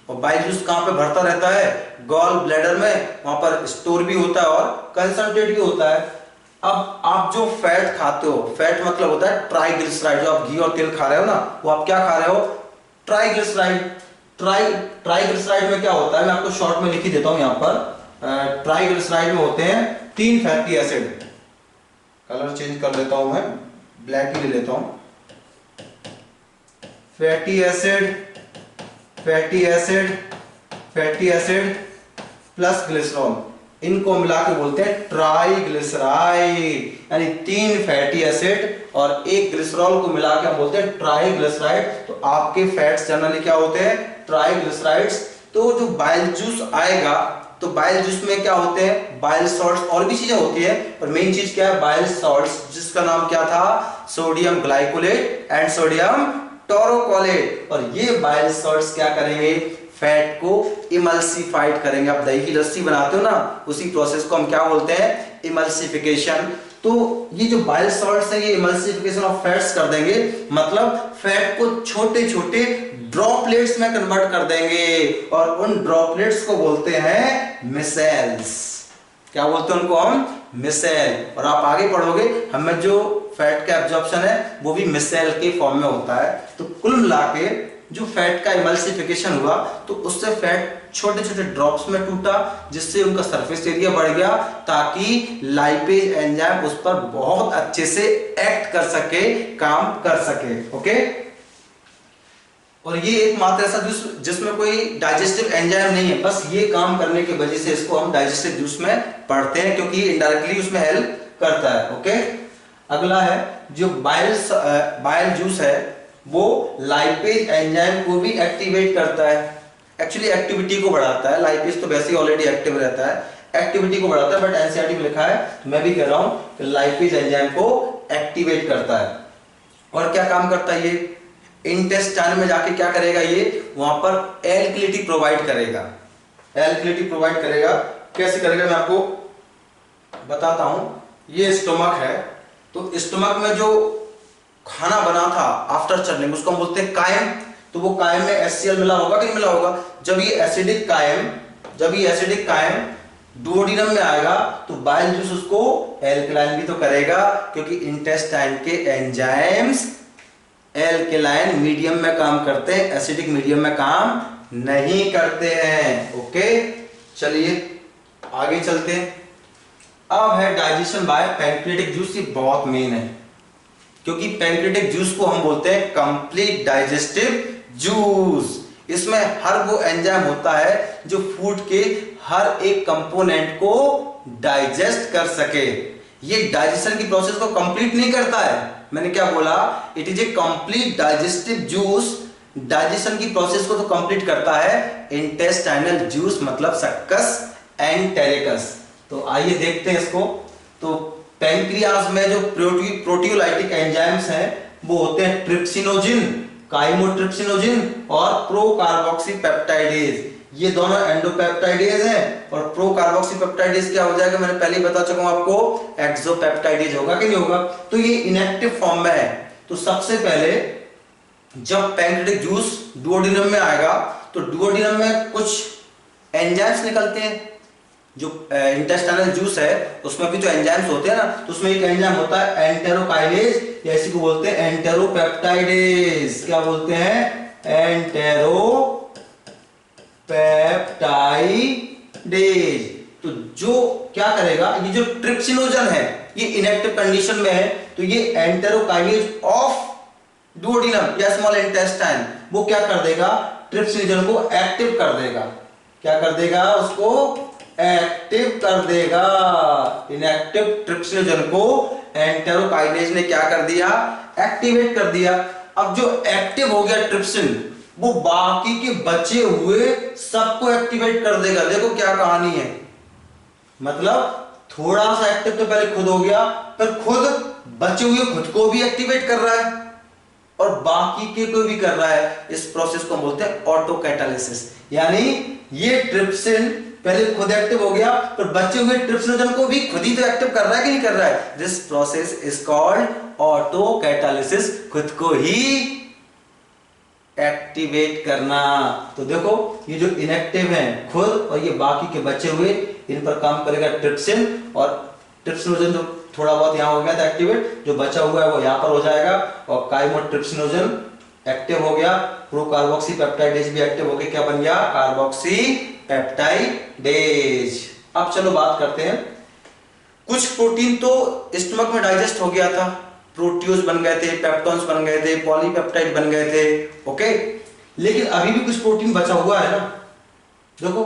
और बाइल जूस कहां पे भरता रहता है, गॉल ब्लैडर में, वहां पर स्टोर भी होता है और कंसंट्रेट भी होता है। अब आप जो फैट खाते हो, फैट मतलब होता है ट्राइग्लिसराइड, जो आप घी और तेल खा रहे हो ना, वो आप क्या खा रहे हो, ट्राइग्लिसराइड। ट्राइग्लिसराइड में क्या होता है, मैं आपको शॉर्ट में लिख ही देता हूं यहां पर। ट्राइग्लिसराइड में होते हैं 3 फैटी एसिड। कलर चेंज कर लेता हूं, मैं ब्लैक ही ले लेता हूं। Fatty acid, fatty acid, fatty acid plus glycerol, इनको मिला के बोलते हैं ट्राइग्लिसराइड। यानी 3 फैटी एसिड और 1 ग्लिसरॉल को मिला के बोलते हैं ट्राइग्लिसराइड। तो आपके फैट्स जनरली क्या होते हैं, ट्राइग्लिसराइड्स। तो जो बाइल जूस आएगा, तो बाइल जूस में क्या होते हैं, बाइल सॉल्ट्स, और भी चीजें होती है, पर मेन चीज क्या है, बाइल सॉल्ट्स, जिसका नाम क्या था, sodium glycolate and sodium taurocholate. और ये बाइल सॉल्ट्स क्या करेंगे, फैट को इमल्सिफाइड करेंगे। आप दही की लस्सी बनाते हो ना, उसी प्रोसेस को हम क्या बोलते हैं, इमल्सिफिकेशन। तो ये जो बाइल सॉल्ट्स है ये इमल्सिफिकेशन ऑफ फैट्स कर देंगे, मतलब फैट को छोटे छोटे ड्रॉपलेट्स में कन्वर्ट कर देंगे, और उन ड्रॉपलेट्स को बोलते हैं मिसेल्स। क्या बोलते हैं उनको हम, मिसेल। और आप आगे पढ़ोगे हमें जो फैट का एब्जॉर्प्शन है वो भी मिसेल के फॉर्म में होता है। तो कुल मिला के जो फैट का इमल्सिफिकेशन हुआ, तो उससे फैट छोटे छोटे ड्रॉप्स में टूटा, जिससे उनका सरफेस एरिया बढ़ गया, ताकि लाइपेज एंजाइम उस पर बहुत अच्छे से एक्ट कर सके, काम कर सके। ओके, और ये एकमात्र ऐसा जूस जिसमें कोई डाइजेस्टिव एंजाइम नहीं है, बस ये काम करने की वजह से इसको हम डाइजेस्टिव जूस में पढ़ते हैं, क्योंकि इनडायरेक्टली उसमें हेल्प करता है। ओके, अगला है जो बाइल जूस है वो लाइपेज एंजाइम को भी एक्टिवेट करता है, एक्चुअली एक्टिविटी को बढ़ाता है। लाइपेज तो वैसे ही ऑलरेडी एक्टिव रहता है, एक्टिविटी को बढ़ाता है, बट एनसीईआरटी में लिखा है, तो मैं भी कह रहा हूं कि लाइपेज एंजाइम को एक्टिवेट करता है। और क्या काम करता है ये, इंटेस्टाइन में जाके क्या करेगा, ये वहां पर एल्कलिटी प्रोवाइड करेगा। एल्कलिटी प्रोवाइड करेगा, कैसे करेगा मैं आपको बताता हूं। ये स्टोमक है, तो स्टोमक में जो खाना बना था आफ्टर चर्निंग, उसको हम बोलते हैं कायम। तो वो कायम में HCl मिला होगा कि नहीं मिला होगा। जब ये एसिडिक कायम डुओडिनम में आएगा, तो बाइल जूस उसको एल्कलाइन भी तो करेगा, क्योंकि इंटेस्टाइन के एंजाइम्स एल्कलाइन मीडियम में काम करते हैं, एसिडिक मीडियम में काम नहीं करते हैं। ओके, चलिए आगे चलते हैं। अब है डाइजेशन बाय पैंक्रियाटिक जूस। ये बहुत मेन है, क्योंकि पैंक्रियाटिक जूस को हम बोलते हैं कंप्लीट डाइजेस्टिव जूस। इसमें हर वो एंजाइम होता है जो फूड के हर एक कंपोनेंट को डाइजेस्ट कर सके। ये डाइजेशन की प्रोसेस को कंप्लीट नहीं करता है, मैंने क्या बोला, it is a complete digestive juice. Digestion की प्रोसेस को तो कंप्लीट करता है इंटेस्टाइनल जूस, मतलब सक्कस एंटेरिकस। तो आइए देखते हैं इसको। तो पैंक्रियाज में जो प्रोटियोलाइटिक एंजाइम्स हैं वो होते हैं ट्रिप्सिनोजिन, काइमोट्रिप्सिनोजिन और प्रोकार्बोक्सीपेप्टाइडेज। ये दोनों एंडोपेप्टाइडेज हैं, और प्रोकार्बोक्सीपेप्टाइडेज क्या हो जाएगा, मैंने पहले ही बता चुका हूं आपको, एक्सोपेप्टाइडेज होगा कि नहीं होगा। तो ये इनएक्टिव फॉर्म में है। तो सबसे पहले जब पैंक्रियाटिक जूस डुओडिनम में आएगा, तो डुओडिनम में कुछ एंजाइम्स निकलते हैं। जो इंटेस्टाइनल जूस है उसमें भी तो एंजाइम्स होते हैं ना, तो उसमें एक एंजाइम होता है एंटेरोकाइनेज, या इसी को बोलते हैं एंटेरोपेप्टाइडेज। क्या बोलते हैं, एंटेरोपेप्टाइडेज। तो जो क्या करेगा, ये जो ट्रिप्सिनोजन है ये इनएक्टिव कंडीशन में है, तो ये एंटेरोकाइनेज ऑफ डुओडिनम या स्मॉल इंटेस्टाइन वो क्या कर देगा, ट्रिप्सिनोजन को एक्टिव कर देगा। क्या कर देगा, उसको एक्टिव कर देगा। इनएक्टिव ट्रिप्सिनोजन को एंटेरोकाइनेज ने क्या कर दिया, एक्टिवेट कर दिया। अब जो एक्टिव हो गया ट्रिप्सिन, वो बाकी के बचे हुए सबको एक्टिवेट कर देगा। देखो क्या कहानी है, मतलब थोड़ा सा एक्टिव तो पहले खुद हो गया, फिर खुद बचे हुए खुद को भी एक्टिवेट कर रहा है और बाकी के को भी कर रहा है। इस प्रोसेस को बोलते हैं ऑटो कैटालिसिस। यानी ये ट्रिप्सिन पहले खुद एक्टिव हो गया, फिर बचे हुए ट्रिप्सिनोजन को भी खुद ही तो एक्टिव कर रहा है कि नहीं कर रहा है। This process is called auto catalysis, खुद को ही एक्टिवेट करना। तो देखो ये जो इनएक्टिव है खुद और ये बाकी के बचे हुए, इन पर काम करेगा ट्रिप्सिन, और ट्रिप्सिनोजन जो थोड़ा बहुत यहां हो गया था एक्टिवेट, जो बचा हुआ है वो यहां पर हो जाएगा, और काइमोट्रिप्सिनोजन एक्टिव हो गया, प्रो कार्बोक्सी पेप्टाइडेज भी एक्टिव हो गया, क्या बन गया, कार्बोक्सी पेप्टाइडेज। अब चलो बात करते हैं, कुछ प्रोटीन तो स्टमक में डाइजेस्ट हो गया था, प्रोटियोज बन गए थे, पेप्टोन्स बन गए थे, पॉलीपेप्टाइड बन गए थे, ओके। लेकिन अभी भी कुछ प्रोटीन बचा हुआ है ना, देखो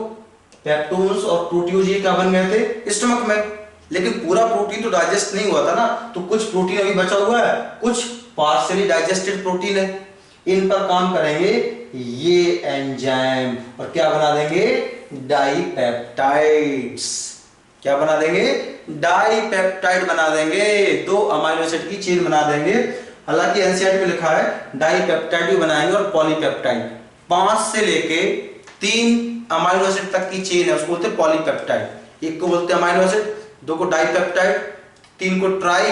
पेप्टोन्स और प्रोटियोज ये क्या बन गए थे, स्टमक में, लेकिन पूरा प्रोटीन तो डाइजेस्ट नहीं हुआ था ना, तो कुछ प्रोटीन अभी बचा हुआ है, कुछ पार्शियली डाइजेस्टेड प्रोटीन है। इन पर काम करेंगे ये एंजाइम और क्या बना देंगे, डाइपेप्टाइड्स। क्या बना देंगे, डाइपेप्टाइड बना देंगे, दो अमीनो एसिड की चेन बना देंगे। हालांकि एनसीईआरटी में लिखा है डाइपेप्टाइड भी बनाएंगे और पॉलीपेप्टाइड, 5 से लेके 3 अमीनो एसिड तक की चेन है, उसको बोलते हैं पॉलीपेप्टाइड। एक को बोलते हैं अमीनो एसिड, 2 को डाइपेप्टाइड, 3 को ट्राई,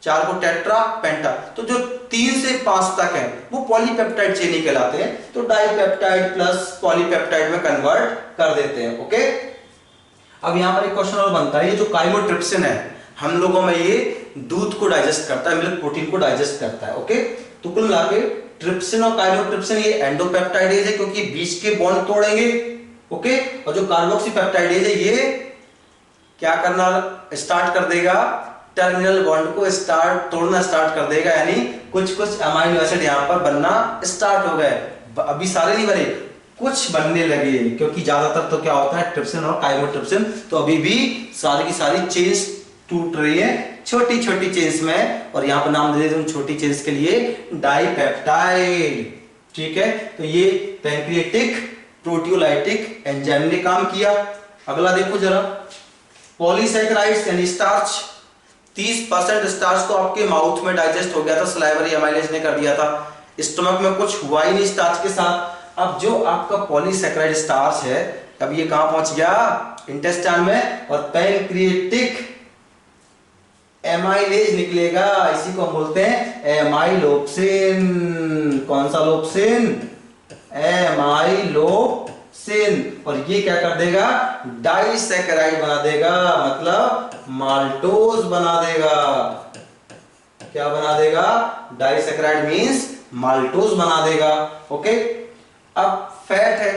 4 को टेट्रा, पेंटा। तो जो 3 से 5 तक है वो पॉलीपेप्टाइड चेन ही कहलाते हैं, तो डाइपेप्टाइड प्लस पॉलीपेप्टाइड में कन्वर्ट कर देते हैं, ओके। अब यहां पर एक क्वेश्चन और बनता है, ये जो काइमोट्रिप्सिन है हम लोगों में ये दूध को डाइजेस्ट करता है, मिल्क प्रोटीन को डाइजेस्ट करता है, ओके। तो कुल मिला के ट्रिप्सिन और काइमोट्रिप्सिन ये एंडोपेप्टाइडेज है क्योंकि बीच के बॉन्ड तोड़ेंगे, ओके। और जो कार्बोक्सी पेप्टाइडेज है ये क्या करना स्टार्ट कर देगा, टर्मिनल बॉन्ड को तोड़ना स्टार्ट कर देगा, यानी कुछ कुछ अमीनो एसिड यहां पर बनना स्टार्ट हो गए। अभी सारे नहीं बने, कुछ बनने लगे, क्योंकि ज्यादातर तो क्या होता है ट्रिप्सिन और काइमोट्रिप्सिन, तो अभी भी सारी की सारी चेन्स टूट रही है छोटी छोटी चेन्स में, और यहां पर नाम दे देते हैं छोटी चेन्स के लिए डाइपेप्टाइड, ठीक है। तो ये पैंक्रियाटिक प्रोटियोलाइटिक एंजाइम ने काम किया। अगला देखो जरा, पॉलीसैकेराइड्स यानी स्टार्च, 30% स्टार्च तो आपके माउथ में डाइजेस्ट हो गया था, सलाइवरी एमाइलेज ने कर दिया था, स्टमक में कुछ हुआ ही नहीं स्टार्च के साथ। अब जो आपका पॉलीसैकेराइड स्टार्च है, अब ये कहां पहुंच गया, इंटेस्टाइन में, और पैंक्रियाटिक एमाइलेज निकलेगा, इसी को हम बोलते हैं एमाइलोप्सिन। कौन सा लोप्सिन, एमाइलोप्सिन। और ये क्या कर देगा, डाइसैकेराइड बना देगा, मतलब माल्टोज बना देगा। क्या बना देगा, डाइसैकेराइड मींस माल्टोज बना देगा, ओके। अब फैट है,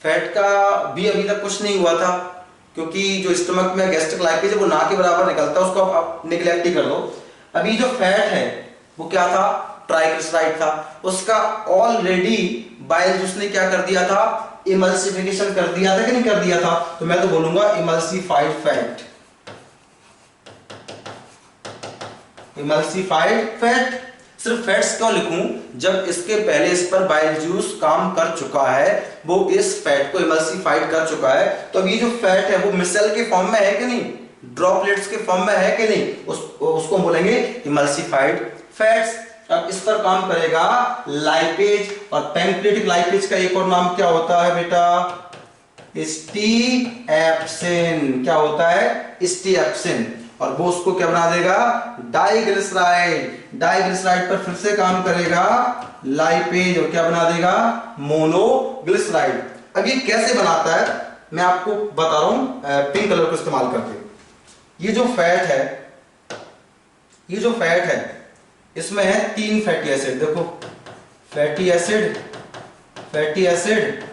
फैट का भी अभी तक कुछ नहीं हुआ था, क्योंकि जो स्टमक में गैस्ट्रिक लाइपेज है वो ना के बराबर निकलता है, उसको आप निगलेक्ट ही कर दो। अभी जो फैट है वो क्या था, ट्राइग्लिसराइड था, उसका ऑलरेडी बाइल जूस ने क्या कर दिया था, इमल्सिफिकेशन कर दिया था कि नहीं कर दिया था। तो मैं तो बोलूंगा इमल्सिफाइड फैट, इमल्सिफाइड फैट। सिर्फ फैट्स क्यों लिखूं, जब इसके पहले इस पर बाइल जूस काम कर चुका है, वो इस फैट को इमल्सिफाइड कर चुका है। तो अब ये जो फैट है वो मिसल के फॉर्म में है कि नहीं, ड्रॉपलेट्स के फॉर्म में है कि नहीं, उसको बोलेंगे इमल्सिफाइड फैट्स। अब इस पर काम करेगा लाइपेज, और पैंक्रियाटिक लाइपेज का एक और नाम क्या होता है बेटा, स्टीएप्सिन। क्या होता है, स्टीएप्सिन। और वो उसको क्या बना देगा, डाइग्लिसराइड। डाइग्लिसराइड पर फिर से काम करेगा लाइपेज, और क्या बना देगा, मोनोग्लिसराइड। अब ये कैसे बनाता है मैं आपको बता रहा हूं, पिंक कलर को इस्तेमाल करके। ये जो फैट है, ये जो फैट है इसमें है 3 फैटी एसिड, देखो fatty acid, fatty acid,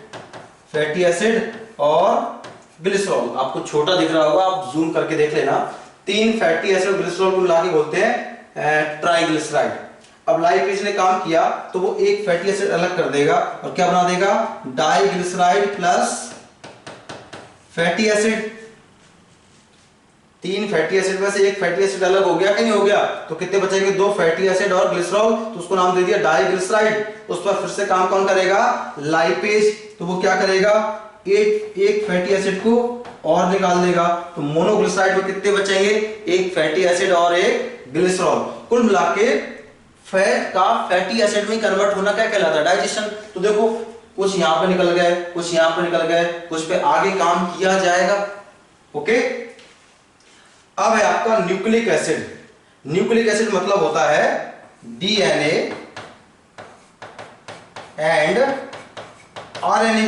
fatty acid और ग्लिसरॉल। आपको छोटा दिख रहा होगा, आप जूम करके देख लेना। 3 फैटी एसिड ग्लिसरॉल को मिला के बोलते हैं ट्राइग्लिसराइड। अब लाइपेज ने काम किया तो वो एक फैटी एसिड अलग कर देगा और क्या बना देगा, diglyceride plus fatty acid, 3 fatty acid में से एक फैटी एसिड अलग हो गया कि नहीं हो गया, तो कितने बचेंगे, 2 फैटी एसिड और ग्लिसरॉल, तो उसको नाम दे दिया डाइग्लिसराइड। उस पर फिर से काम कौन करेगा, लाइपेज, तो वो क्या करेगा, एक फैटी एसिड को और निकाल देगा, तो मोनोग्लिसराइड में कितने बचेंगे, एक फैटी एसिड और एक ग्लिसरॉल। कुल मिला के फैट का फैटी एसिड में कन्वर्ट होना क्या कहलाता है, डाइजेशन। तो देखो कुछ यहां पे निकल गए, कुछ यहां पे निकल गए, कुछ पे आगे काम किया जाएगा। ओके, अब है आपका न्यूक्लिक एसिड। न्यूक्लिक एसिड मतलब होता है DNA and RNA.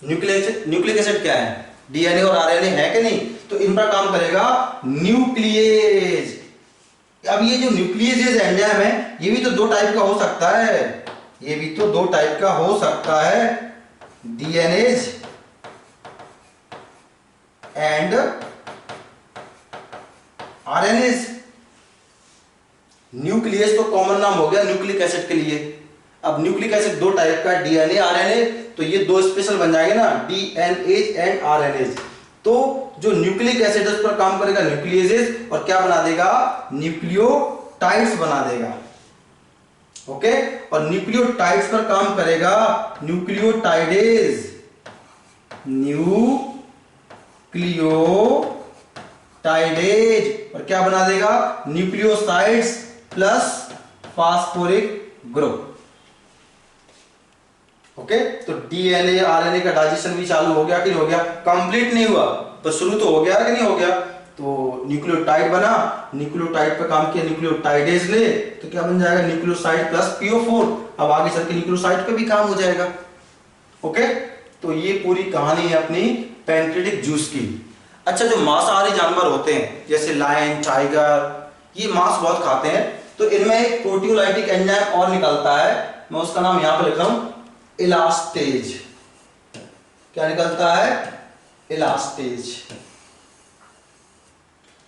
Nucleic acid क्या है, डीएनए और आरएनए है कि नहीं, तो इन पर काम करेगा न्यूक्लिएज। अब ये जो न्यूक्लिएज एंजाइम है ये भी तो 2 टाइप का हो सकता है, ये भी तो 2 टाइप का हो सकता है, डीएनएज एंड आरएनएज। न्यूक्लियस तो कॉमन नाम हो गया न्यूक्लिक एसिड के लिए। अब न्यूक्लिक एसिड 2 टाइप का, डीएनए आरएनए, तो ये 2 स्पेशल बन जाएंगे ना, डीएनएज एंड आरएनएज। तो जो न्यूक्लिक एसिड उस पर काम करेगा न्यूक्लियेजेस, और क्या बना देगा, न्यूक्लियोटाइड्स बना देगा। ओके, और न्यूक्लियोटाइड्स पर काम करेगा न्यूक्लियोटाइडेज, न्यूक्लियोटाइडेज, और क्या बना देगा, nucleosides plus phosphoric group. Okay, तो डीएनए आरएनए का डाइजेशन भी चालू हो गया कि नहीं हो गया, कंप्लीट नहीं हुआ पर शुरू तो हो गया कि नहीं हो गया। तो न्यूक्लियोटाइड बना, न्यूक्लियोटाइड पे काम किया न्यूक्लियोटाइडेज ने, तो क्या बन जाएगा, न्यूक्लियोसाइड प्लस PO4। अब आगे चल के न्यूक्लियोसाइड पे भी काम हो जाएगा। ओके, तो ये पूरी कहानी है अपनी पैंक्रियाटिक जूस की। अच्छा, जो मांसाहारी जानवर होते हैं जैसे लायन, टाइगर, ये मांस बहुत खाते हैं, तो इनमें एक प्रोटियोलाइटिक एंजाइम और निकलता है, मैं उसका नाम यहां पर लिख रहा हूं, इलास्टेज। क्या निकलता है, इलास्टेज।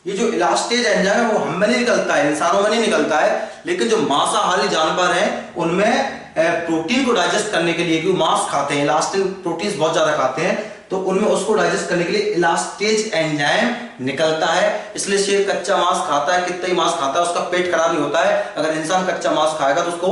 ये जो इलास्टेज एंजाइम है वो हम में नहीं निकलता है, इंसानों में नहीं निकलता है, लेकिन जो मांसाहारी जानवर हैं उनमें प्रोटीन को डाइजेस्ट करने के लिए, क्योंकि मांस खाते हैं, इलास्टिक प्रोटीन्स बहुत ज्यादा खाते हैं, तो उनमें उसको डाइजेस्ट करने के लिए इलास्टेज एंजाइम निकलता है। इसलिए शेर कच्चा मांस खाता है, कितना ही मांस खाता है उसका पेट खराब नहीं होता है। अगर इंसान कच्चा मांस खाएगा तो उसको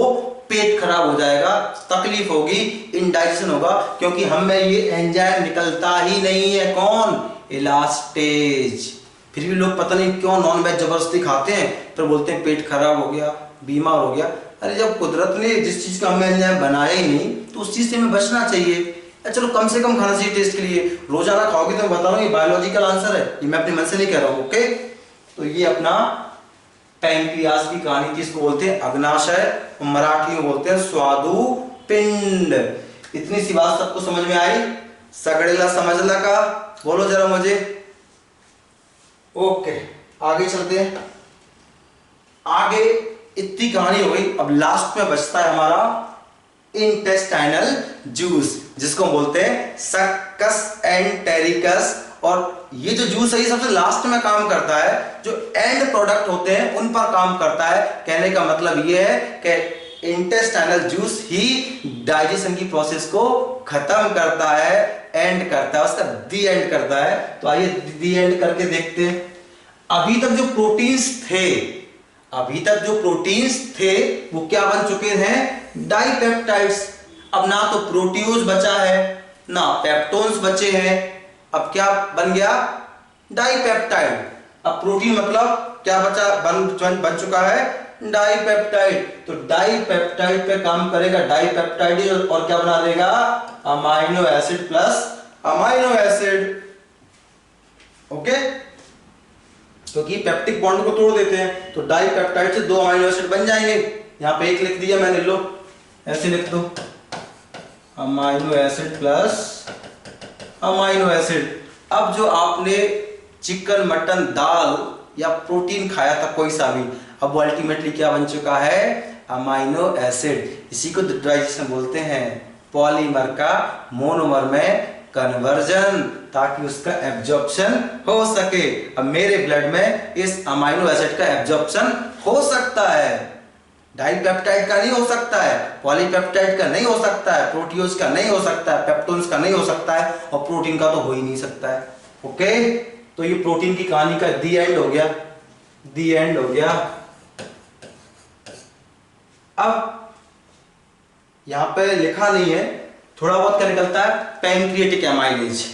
पेट खराब हो जाएगा, तकलीफ होगी, इनडाइजेशन होगा, क्योंकि हम में ये एंजाइम निकलता ही नहीं है। कौन, इलास्टेज। फिर भी लोग पता नहीं क्यों नॉन वेज जबरदस्ती खाते हैं, फिर बोलते हैं पेट खराब हो गया, बीमार हो गया। अरे जब कुदरत ने जिस चीज का हमें एंजाइम बनाया ही नहीं, तो उस चीज से हमें बचना चाहिए। चलो कम से कम खाना चाहिए टेस्ट के लिए, रोजाना खाओगे तो मैं बता रहा हूँ ये बायोलॉजिकल आंसर है, ये मैं अपने मन से नहीं कह रहा हूँ। ओके, तो ये अपना पैंक्रियाज की कहानी थी, इसको बोलते हैं अग्नाशय, मराठी में बोलते हैं स्वादुपिंड। इतनी सी बात सबको समझ में आई, सगड़ेला समझला का, बोलो जरा मुझे। ओके, आगे चलते हैं। आगे इतनी कहानी हो गई, अब लास्ट में बचता है हमारा इंटेस्टाइनल जूस, जिसको बोलते हैं सक्कस एंटेरिकस। और ये जो जूस है ये सबसे लास्ट में काम करता है, जो एंड प्रोडक्ट होते हैं उन पर काम करता है। कहने का मतलब ये है कि इंटेस्टाइनल जूस ही डाइजेशन की प्रोसेस को खत्म करता है, एंड करता है, उसका दी एंड करता है। तो आइए दी एंड करके देखते हैं। अभी तक जो प्रोटीन्स थे वो क्या बन चुके हैं, डाइपेप्टाइड्स। अब ना तो प्रोटियोज बचा है ना पेप्टोन्स बचे हैं, अब क्या बन गया, डाइपेप्टाइड। अब प्रोटीन मतलब क्या बचा, बन चुका है डाइपेप्टाइड। तो डाइपेप्टाइड पे काम करेगा डाइपेप्टाइड, और क्या बना देगा, amino acid plus amino acid. Okay, क्योंकि पेप्टिक बॉन्ड को तोड़ देते हैं, तो डाइपेप्टाइड से 2 अमाइनो एसिड बन जाएंगे। यहां पे एक लिख दिया मैंने, लो ऐसे लिख दो, amino acid plus amino acid. अब जो आपने चिकन, मटन, दाल या प्रोटीन खाया था कोई सा भी, अब वो अल्टीमेटली क्या बन चुका है, अमाइनो एसिड। इसी को डाइजेशन बोलते हैं, पॉलीमर का मोनोमर में कन्वर्जन, ताकि उसका एब्जॉर्प्शन हो सके। अब मेरे ब्लड में इस अमाइनो एसिड का एब्जॉर्प्शन हो सकता है, डाइपेप्टाइड का नहीं हो सकता है, पॉलीपेप्टाइड का नहीं हो सकता है, प्रोटियोज का नहीं हो सकता है, पेप्टोन्स का नहीं हो सकता है, और प्रोटीन का तो हो ही नहीं सकता है। ओके, तो ये प्रोटीन की कहानी का दी एंड हो गया, दी एंड हो गया। अब यहां पे लिखा नहीं है, थोड़ा बहुत क्या निकलता है, पैंक्रियाटिक एमाइलेज,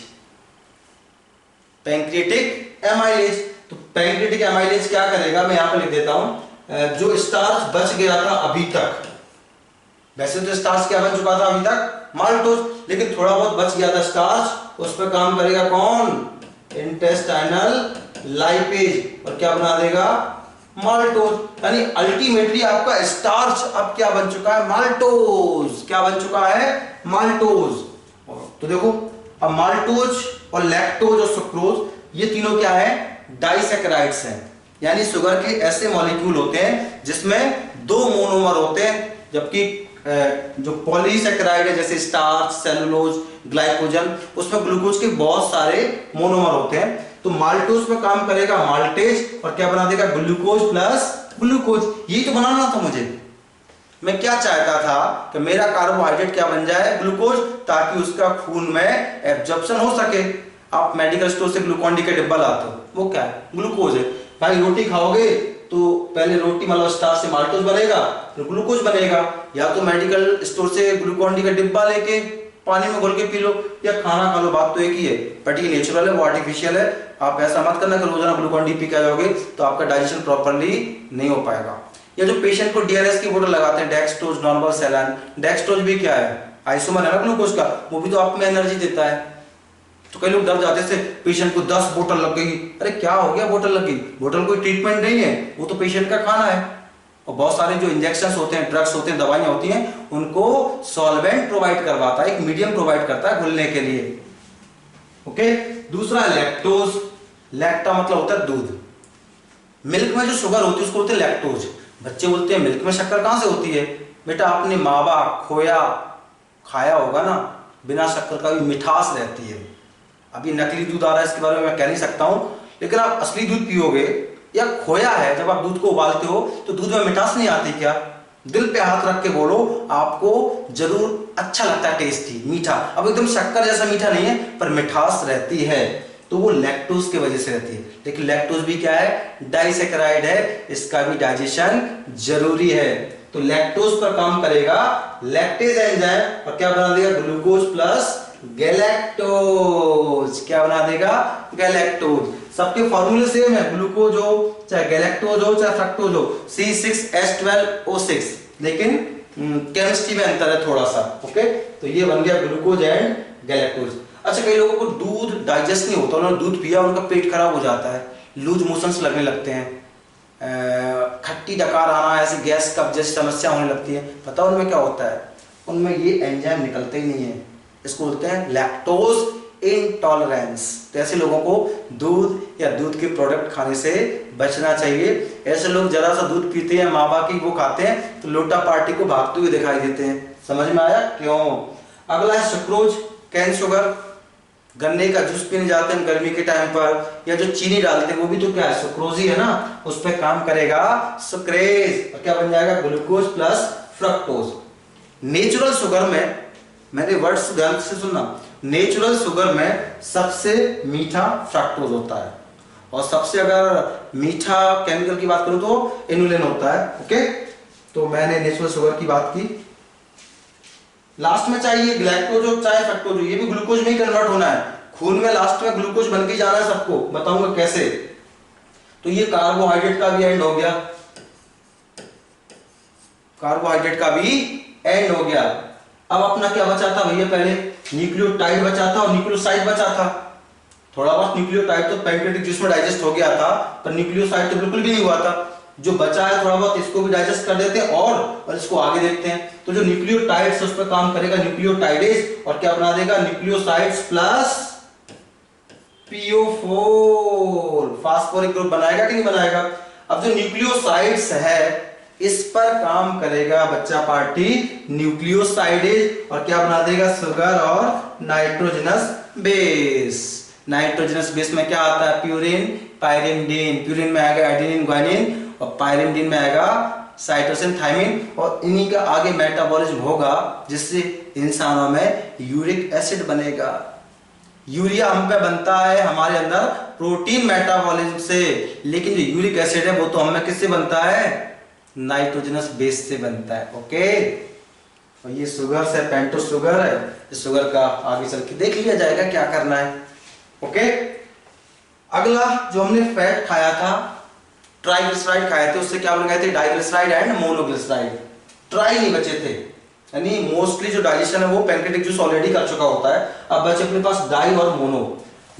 पैंक्रियाटिक एमाइलेज। तो पैंक्रियाटिक एमाइलेज क्या करेगा, मैं यहां पे लिख देता हूं, जो स्टार्च बच गया था अभी तक, वैसे तो स्टार्च क्या बन चुका था अभी तक, माल्टोज, लेकिन थोड़ा बहुत बच गया था स्टार्च, उस पर काम करेगा कौन, इंटेस्टाइनल लाइपेज, और क्या बना देगा, माल्टोज। यानी अल्टीमेटली आपका स्टार्च अब क्या बन चुका है, माल्टोज, क्या बन चुका है, माल्टोज। तो देखो अब माल्टोज और लैक्टोज और सुक्रोज ये तीनों क्या है, डाइसैकेराइड्स हैं, यानी शुगर के ऐसे मॉलिक्यूल होते हैं जिसमें दो मोनोमर होते हैं, जबकि जो पॉलीसैकेराइड है जैसे स्टार्च, सेलुलोज, ग्लाइकोजन, उसमें ग्लूकोज के बहुत सारे मोनोमर होते हैं। तो माल्टोज पे काम करेगा माल्टेज, और क्या बना देगा, ग्लूकोज प्लस ग्लूकोज। यही तो बनाना था मुझे, मैं क्या चाहता था कि मेरा कार्बोहाइड्रेट क्या बन जाए, ग्लूकोज, ताकि उसका खून में एब्जॉर्प्शन हो सके। आप मेडिकल स्टोर से ग्लूकॉन डी का डिब्बा लाते हो, वो क्या है, ग्लूकोज है। भाई रोटी खाओगे तो पहले रोटी मतलब स्टार्च से माल्टोज बनेगा, फिर ग्लूकोज बनेगा, या तो मेडिकल स्टोर से ग्लूकॉन डी का डिब्बा लेके पानी में घोल के पी लो, या खाना खा लो, बात तो एक ही है, बट ये नेचुरल है, वो आर्टिफिशियल है। आप ऐसा मत करना कि रोजाना ग्लूकॉन डी पी के जाओगे तो आपका डाइजेशन प्रॉपर्ली नहीं हो पाएगा। या जो पेशेंट को डीआरएस की बोतल लगाते हैं, डेक्सट्रोज, नॉर्मल सैलाइन, डेक्सट्रोज भी क्या है, आइसोमर है ना ग्लूकोज का, वो भी तो आप में एनर्जी देता है। तो कई लोग डर जाते से पेशेंट को 10 बोतल लग गई, अरे क्या हो गया, बोतल लग गई, बोतल कोई ट्रीटमेंट नहीं है, वो तो पेशेंट का खाना है। और बहुत सारे जो इंजेक्शंस होते हैं, ड्रग्स होते हैं, दवाइयां होती हैं, उनको सॉल्वेंट प्रोवाइड करवाता है, एक मीडियम प्रोवाइड करता है घुलने के लिए। ओके, दूसरा लैक्टोज, लैक्टा मतलब होता है दूध। मिल्क में जो शुगर होती है उसको बोलते हैं लैक्टोज। बच्चे बोलते हैं मिल्क में शक्कर कहां से होती है, बेटा आपने मावा खोया खाया होगा ना, बिना शक्कर का भी मिठास रहती है। अभी नकली दूध आ रहा है, इसके बारे में मैं कह नहीं सकता हूं, लेकिन आप असली दूध पियोगे, या खोया है, जब आप दूध को उबालते हो तो दूध में मिठास नहीं आती क्या, दिल पे हाथ रख के बोलो, आपको जरूर अच्छा लगता है, टेस्टी मीठा। अब एकदम शक्कर जैसा मीठा नहीं है, पर मिठास रहती है, तो वो लैक्टोज की वजह से रहती है। लेकिन लैक्टोज भी क्या है, डाइसैकेराइड है, इसका भी डाइजेशन जरूरी है। तो लैक्टोज पर काम करेगा लैक्टेज एंजाइम, और क्या बना देगा, ग्लूकोज प्लस गैलेक्टोज, क्या बना देगा, गैलेक्टोज। सबके फॉर्मूले सेम है, ग्लूकोज हो चाहे गैलेक्टोज हो चाहे फ्रक्टोज हो, C6H12O6, लेकिन केमिस्ट्री में अंतर है थोड़ा सा। ओके, तो ये बन गया ग्लूकोज एंड गैलेक्टोज। अच्छा, कई लोगों को दूध डाइजेस्ट नहीं होता, उन्होंने दूध पिया, उनका पेट खराब हो जाता है, लूज मोशंस लगने लगते हैं, खट्टी डकार आना, ऐसी गैस कब्ज जैसी समस्या होने लगती है। पता उनमें क्या होता है, उनमें ये एंजाइम निकलते ही नहीं है, इसको बोलते हैं लैक्टोज इंटॉलरेंस। तो ऐसे लोगों को दूध या दूध के प्रोडक्ट खाने से बचना चाहिए। ऐसे लोग जरा सा दूध पीते हैं, मावा की वो खाते हैं, तो लोटा पार्टी को भागते हुए दिखाई देते हैं। समझ में आया क्यों? अगला है सुक्रोज, कैन शुगर। गन्ने का जूस पीने जाते हैं गर्मी के टाइम पर, या जो चीनी डालते हैं वो भी तो क्या है, सुक्रोज ही है ना, उस पर काम करेगा सुक्रेज, और क्या बन जाएगा, glucose plus fructose. Natural sugar में, मैंने वर्ड्स ध्यान से सुनना, नेचुरल शुगर में सबसे मीठा फ्रक्टोज होता है, और सबसे अगर मीठा केमिकल की बात करूं तो इनुलिन होता है। ओके, तो मैंने नेचुरल शुगर की बात की। लास्ट में चाहिए ग्लैक्टोज हो चाहे फ्रक्टोज हो, ये भी ग्लूकोज में ही कन्वर्ट होना है, खून में लास्ट में ग्लूकोज बन के जाना है सबको, बताऊंगा कैसे। तो ये कार्बोहाइड्रेट का भी एंड हो गया, कार्बोहाइड्रेट का भी एंड हो गया। अब अपना क्या बचा था भैया, पहले न्यूक्लियोटाइड बचा था और न्यूक्लियोसाइड बचा था। थोड़ा बहुत न्यूक्लियोटाइड तो पैंक्रियाटिक जूस में डाइजेस्ट हो गया था, पर न्यूक्लियोसाइड तो बिल्कुल भी नहीं हुआ था। जो बचा है थोड़ा बहुत, इसको भी डाइजेस्ट कर देते हैं और इसको आगे देखते हैं। तो जो न्यूक्लियोटाइड्स है उस पर काम करेगा न्यूक्लियोटाइडेज, और क्या बना देगा, nucleosides plus PO4, phosphoric group बनाएगा कि नहीं बनाएगा। अब जो न्यूक्लियोसाइड्स है इस पर काम करेगा बच्चा पार्टी न्यूक्लियोसाइडेज, और क्या बना देगा, शुगर और नाइट्रोजनस बेस। नाइट्रोजनस बेस में क्या आता है, प्यूरिन, पायरिमिडीन। प्यूरिन में आएगा एडेनिन ग्वानिन, और पायरिमिडीन में आएगा साइटोसिन थायमिन, और इन्हीं का आगे मेटाबॉलिज्म होगा जिससे इंसानों में यूरिक एसिड बनेगा। यूरिया हम पे बनता है हमारे अंदर प्रोटीन मेटाबॉलिज्म से, लेकिन जो यूरिक एसिड है वो तो हमें किससे बनता है, नाइट्रोजनस बेस से बनता है। ओके, और ये शुगर से पेंटोस शुगर है, इस शुगर का आगे चल के देख लिया जाएगा क्या करना है। ओके, अगला जो हमने फैट खाया था, ट्राइग्लिसराइड खाए थे, उससे क्या बन गए थे, डाइग्लिसराइड एंड मोनोग्लिसराइड। ट्राई नहीं बचे थे, यानी मोस्टली जो डाइजेशन है वो पैंक्रियाटिक जूस ऑलरेडी कर चुका होता है। अब बचे अपने पास डाई और मोनो।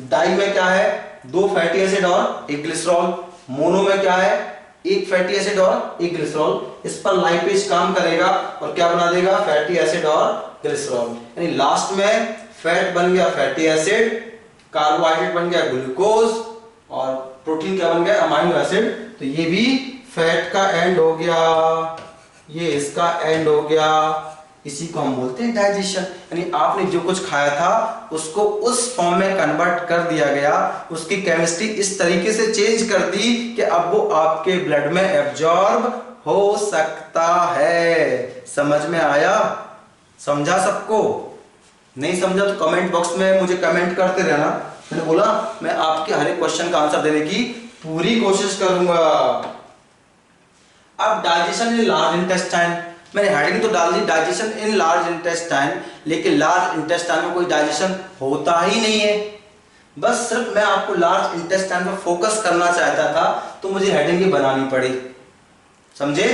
डाई में क्या है, 2 फैटी एसिड और 1 ग्लिसरॉल। मोनो में क्या है, 1 फैटी एसिड और 1 ग्लिसरॉल। इस पर लाइपेज काम करेगा और क्या बना देगा, फैटी एसिड और ग्लिसरॉल। यानी लास्ट में फैट बन गया फैटी एसिड, कार्बोहाइड्रेट बन गया ग्लूकोज, और प्रोटीन क्या बन गया, अमाइनो एसिड। तो ये भी फैट का एंड हो गया, ये इसका एंड हो गया। इसी को हम बोलते हैं डाइजेशन। यानी आपने जो कुछ खाया था उसको उस फॉर्म में कन्वर्ट कर दिया गया, उसकी केमिस्ट्री इस तरीके से चेंज कर दी कि अब वो आपके ब्लड में एब्जॉर्ब हो सकता है। समझ में आया, समझा सबको? नहीं समझा तो कमेंट बॉक्स में मुझे कमेंट करते रहना। मैंने बोला मैं आपके हर एक क्वेश्चन का आंसर देने की पूरी कोशिश करूंगा। अब डाइजेशन इन लार्ज इंटेस्टाइन, मैंने हेडिंग तो डाल दी डाइजेशन इन लार्ज इंटेस्टाइन, लेकिन लार्ज इंटेस्टाइन में कोई डाइजेशन होता ही नहीं है। बस सिर्फ मैं आपको लार्ज इंटेस्टाइन पर फोकस करना चाहता था, तो मुझे हेडिंग ही बनानी पड़ी। समझे?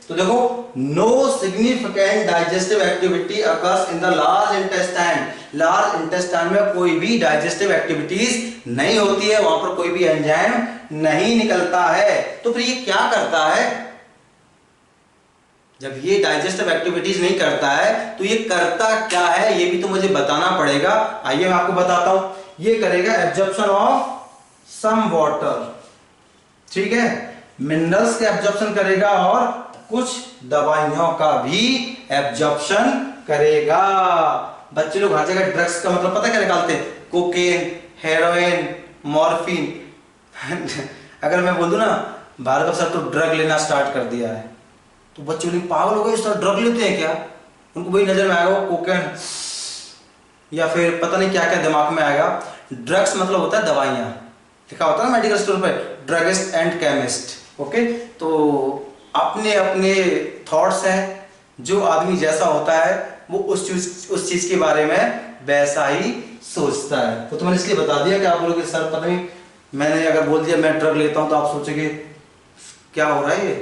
तो देखो, no significant digestive activity occurs in the large intestine. Large intestine में कोई भी डाइजेस्टिव एक्टिविटीज नहीं होती है, वहां पर कोई भी एंजाइम नहीं निकलता है। तो फिर ये क्या करता है? जब ये डाइजेस्टिव एक्टिविटीज नहीं करता है तो ये करता क्या है, ये भी तो मुझे बताना पड़ेगा। आइए मैं आपको बताता हूं। ये करेगा एब्जॉर्प्शन ऑफ सम वाटर, ठीक है, मिनरल्स का एब्जॉर्प्शन करेगा और कुछ दवाइयों का भी एब्जॉर्प्शन करेगा। बच्चे लोग हर जगह ड्रग्स का मतलब पता क्या निकालते हैं, कोकेन, हेरोइन, मॉर्फिन। अगर मैं बोल दूं ना भार्गव सर तो ड्रग लेना स्टार्ट कर दिया है, तो बच्चे लोग पागल हो गए, इस तरह ड्रग लेते हैं क्या? उनको वही नजर में आएगा कोकेन या फिर पता नहीं क्या क्या दिमाग में आएगा। ड्रग्स मतलब होता है दवाइयां, लिखा होता है ना मेडिकल स्टोर पे, ड्रगिस्ट एंड केमिस्ट। ओके, तो अपने अपने थॉट्स हैं, जो आदमी जैसा होता है वो उस चीज के बारे में वैसा ही सोचता है। तो मैंने इसलिए बता दिया कि आप बोलोगे सर पता नहीं, मैंने अगर बोल दिया मैं ड्रग लेता हूं तो आप सोचेंगे क्या हो रहा है ये।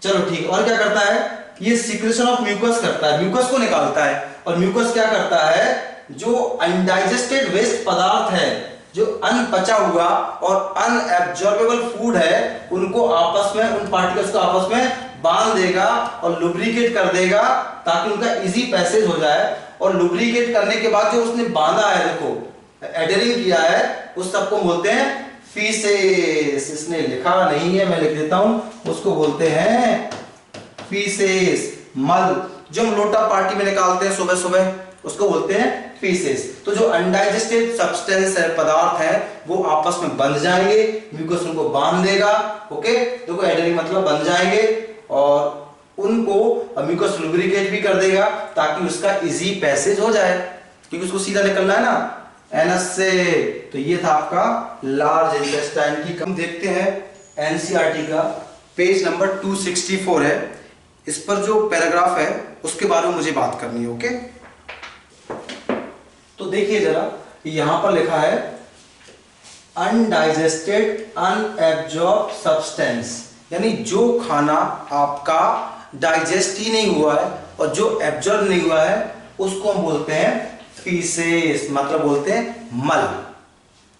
चलो ठीक। और क्या करता है, ये सीक्रेशन ऑफ म्यूकस करता है, म्यूकस को निकालता है। और म्यूकस क्या करता है, जो अनडाइजेस्टेड वेस्ट पदार्थ है, जो अनपचा हुआ और अनएब्जॉर्बेबल फूड है, उनको आपस में, उन पार्टिकल्स को आपस में बांध देगा और लुब्रिकेट कर देगा ताकि उनका इजी पैसेज हो जाए। और लुब्रिकेट करने के बाद जो उसने बांधा है, देखो एडरिंग किया है, उस सबको बोलते हैं फीसेस। इसने लिखा नहीं है, मैं लिख देता हूं, उसको बोलते हैं फीसेस, मल। जो हम लोटा पार्टी में निकालते हैं सुबह सुबह, उसको बोलते हैं फीसेस। तो जो अनडाइजेस्टेड सब्सटेंस है, पदार्थ है, वो आपस में बंध जाएंगे, म्यूकस उनको बांध देगा। ओके, देखो एडरिंग मतलब बंध जाएंगे और उनको म्यूकस लुब्रिकेट भी कर देगा ताकि उसका इजी पैसेज हो जाए, क्योंकि उसको सीधा निकलना है ना एनस से। तो ये था आपका लार्ज इंटेस्टाइन की। हम देखते हैं एनसीईआरटी का पेज नंबर 264 है, इस पर जो पैराग्राफ है उसके बारे में मुझे बात करनी है। ओके, तो देखिए जरा, यहां पर लिखा है अनडाइजेस्टेड अनएब्जॉर्ब सब्सटेंस, यानी जो खाना आपका डाइजेस्ट ही नहीं हुआ है और जो एब्जॉर्ब नहीं हुआ है उसको हम बोलते हैं फीसेस, मतलब बोलते हैं मल।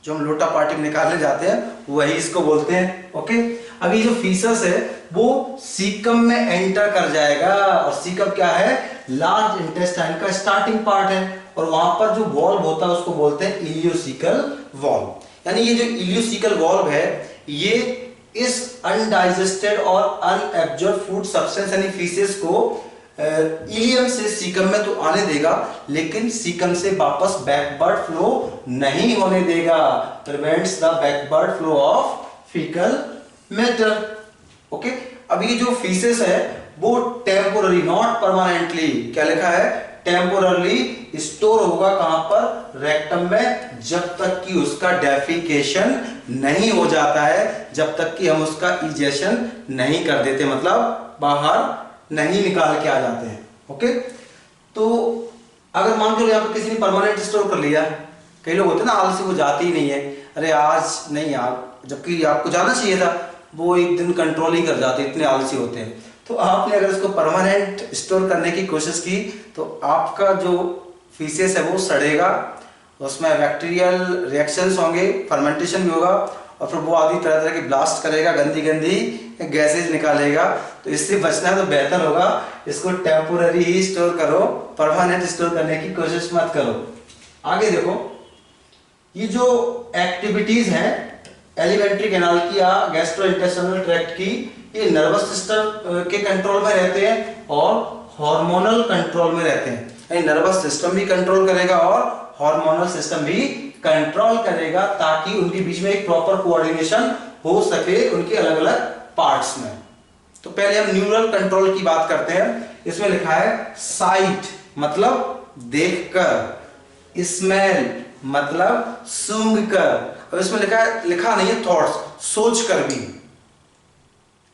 जो हम लोटा पार्टी में निकालने जाते हैं वही इसको बोलते हैं। ओके, अभी जो फीसस है वो सीकम में एंटर कर जाएगा, और सीकम क्या है, लार्ज इंटेस्टाइन का स्टार्टिंग पार्ट है, और वहां पर जो वॉल्व होता है उसको बोलते हैं इलियोसिकल वॉल्व। यानी ये जो इलियोसिकल वॉल्व है, ये इस अनडाइजेस्टेड और अनएब्जॉर्ब फूड सब्सटेंस यानी फीसेस को इलियम से सीकम में तो आने देगा, लेकिन सीकम से वापस बैकवर्ड फ्लो नहीं होने देगा। Prevents the backward flow of faecal matter. अब ये जो फीसेस है वो टेम्पोररी, नॉट परमानेंटली, क्या लिखा है, टेम्पोरली स्टोर होगा कहां पर, रेक्टम में, जब तक कि उसका डेफिकेशन नहीं हो जाता है, जब तक कि हम उसका इजेशन नहीं कर देते, मतलब बाहर नहीं निकाल के आ जाते हैं। ओके, तो अगर मान के यहाँ पर किसी ने परमानेंट स्टोर कर लिया, कई लोग होते हैं ना आलसी, वो जाते ही नहीं है, अरे आज नहीं यार, जबकि आपको जाना चाहिए था, वो एक दिन कंट्रोल ही कर जाते, इतने आलसी होते हैं। तो आपने अगर इसको परमानेंट स्टोर करने की कोशिश की तो आपका जो फीसेस है वो सड़ेगा, उसमें बैक्टीरियल रिएक्शंस होंगे, फर्मेंटेशन भी होगा, और फिर वो आदि तरह तरह की ब्लास्ट करेगा, गंदी गंदी गैसेज निकालेगा। तो इससे बचना तो बेहतर होगा इसको टेम्पोररी ही स्टोर करो, परमानेंट स्टोर करने की कोशिश मत करो। आगे देखो, ये जो एक्टिविटीज हैं एलिमेंट्री कैनाल की या गैस्ट्रोइंटेस्टाइनल ट्रैक्ट की, ये नर्वस सिस्टम के कंट्रोल में रहते हैं और हार्मोनल कंट्रोल में रहते हैं। यानी नर्वस सिस्टम भी कंट्रोल करेगा और हार्मोनल सिस्टम भी कंट्रोल करेगा, ताकि उनके बीच में एक प्रॉपर कोऑर्डिनेशन हो सके उनके अलग अलग पार्ट्स में। तो पहले हम न्यूरल कंट्रोल की बात करते हैं। इसमें लिखा है साइट मतलब देखकर, स्मेल मतलब सूंघकर, और इसमें लिखा नहीं है थॉट्स, सोचकर भी,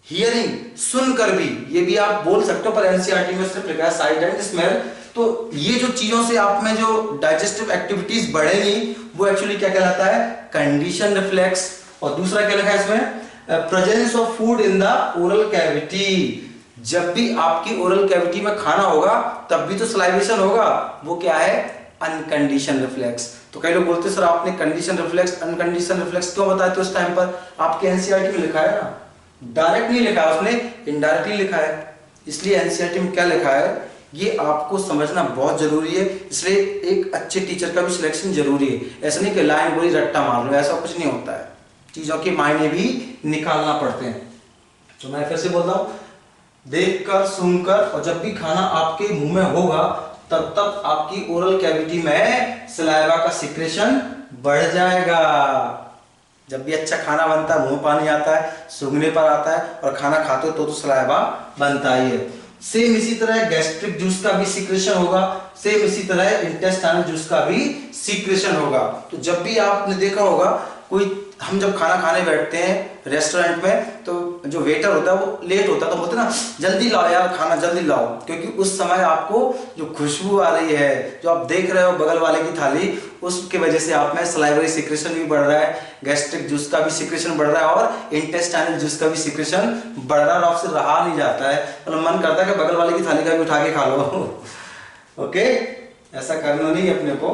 हियरिंग सुनकर भी, ये भी आप बोल सकते हो, पर एनसीईआरटी में सिर्फ लिखा है साइट एंड स्मेल। तो ये जो चीजों से आप में जो डाइजेस्टिव एक्टिविटीज बढ़ेंगी वो एक्चुअली क्या कहलाता है, कंडीशन रिफ्लेक्स। और दूसरा क्या लिखा है इसमें, presence of food in the oral cavity, जब भी आपकी ओरल कैविटी में खाना होगा तब भी तो सलाइवेशन होगा, वो क्या है, अनकंडीशन रिफ्लेक्स। तो कई लोग बोलते हैं सर आपने कंडीशन रिफ्लेक्स अनकंडीशन रिफ्लेक्स क्यों बताते उस टाइम पर, आपके एनसीईआरटी में लिखा है ना, डायरेक्ट नहीं लिखा है उसने, इनडायरेक्टली लिखा है। इसलिए एनसीईआरटी में क्या लिखा है ये आपको समझना बहुत जरूरी है, इसलिए एक अच्छे टीचर का भी सिलेक्शन जरूरी है। ऐसा नहीं कि लाइन बोली रट्टा मार लो, ऐसा कुछ नहीं होता है, चीजों के मायने भी निकालना पड़ते हैं। तो मैं फिर से बोलता हूं, देखकर सुनकर, और जब भी खाना आपके मुंह में होगा तब तक आपकी ओरल कैविटी में सलाइवा का सिक्रेशन बढ़ जाएगा। जब भी अच्छा खाना बनता है मुंह पानी आता है, सूंघने पर आता है, और खाना खाते हो तो सलाइवा बनता ही है। सेम इसी तरह गैस्ट्रिक जूस का भी सिक्रेशन होगा, सेम इसी तरह इंटेस्टाइनल जूस का भी सिक्रेशन होगा। तो जब भी आपने देखा होगा कोई, हम जब खाना खाने बैठते हैं रेस्टोरेंट में तो जो वेटर होता है वो लेट होता है, तो बोलते ना जल्दी लाओ यार खाना जल्दी लाओ, क्योंकि उस समय आपको जो खुशबू आ रही है, जो आप देख रहे हो बगल वाले की थाली, उसके वजह से आप में सलाइवरी सिक्रेशन भी बढ़ रहा है, गैस्ट्रिक जूस का भी सिक्रेशन बढ़ रहा है और इंटेस्टाइनल जूस का भी सिक्रेशन बढ़ रहा है, और आपसे रहा नहीं जाता है, मतलब मन करता है कि बगल वाले की थाली का भी उठा के खा लो। ओके, ऐसा करना नहीं अपने को।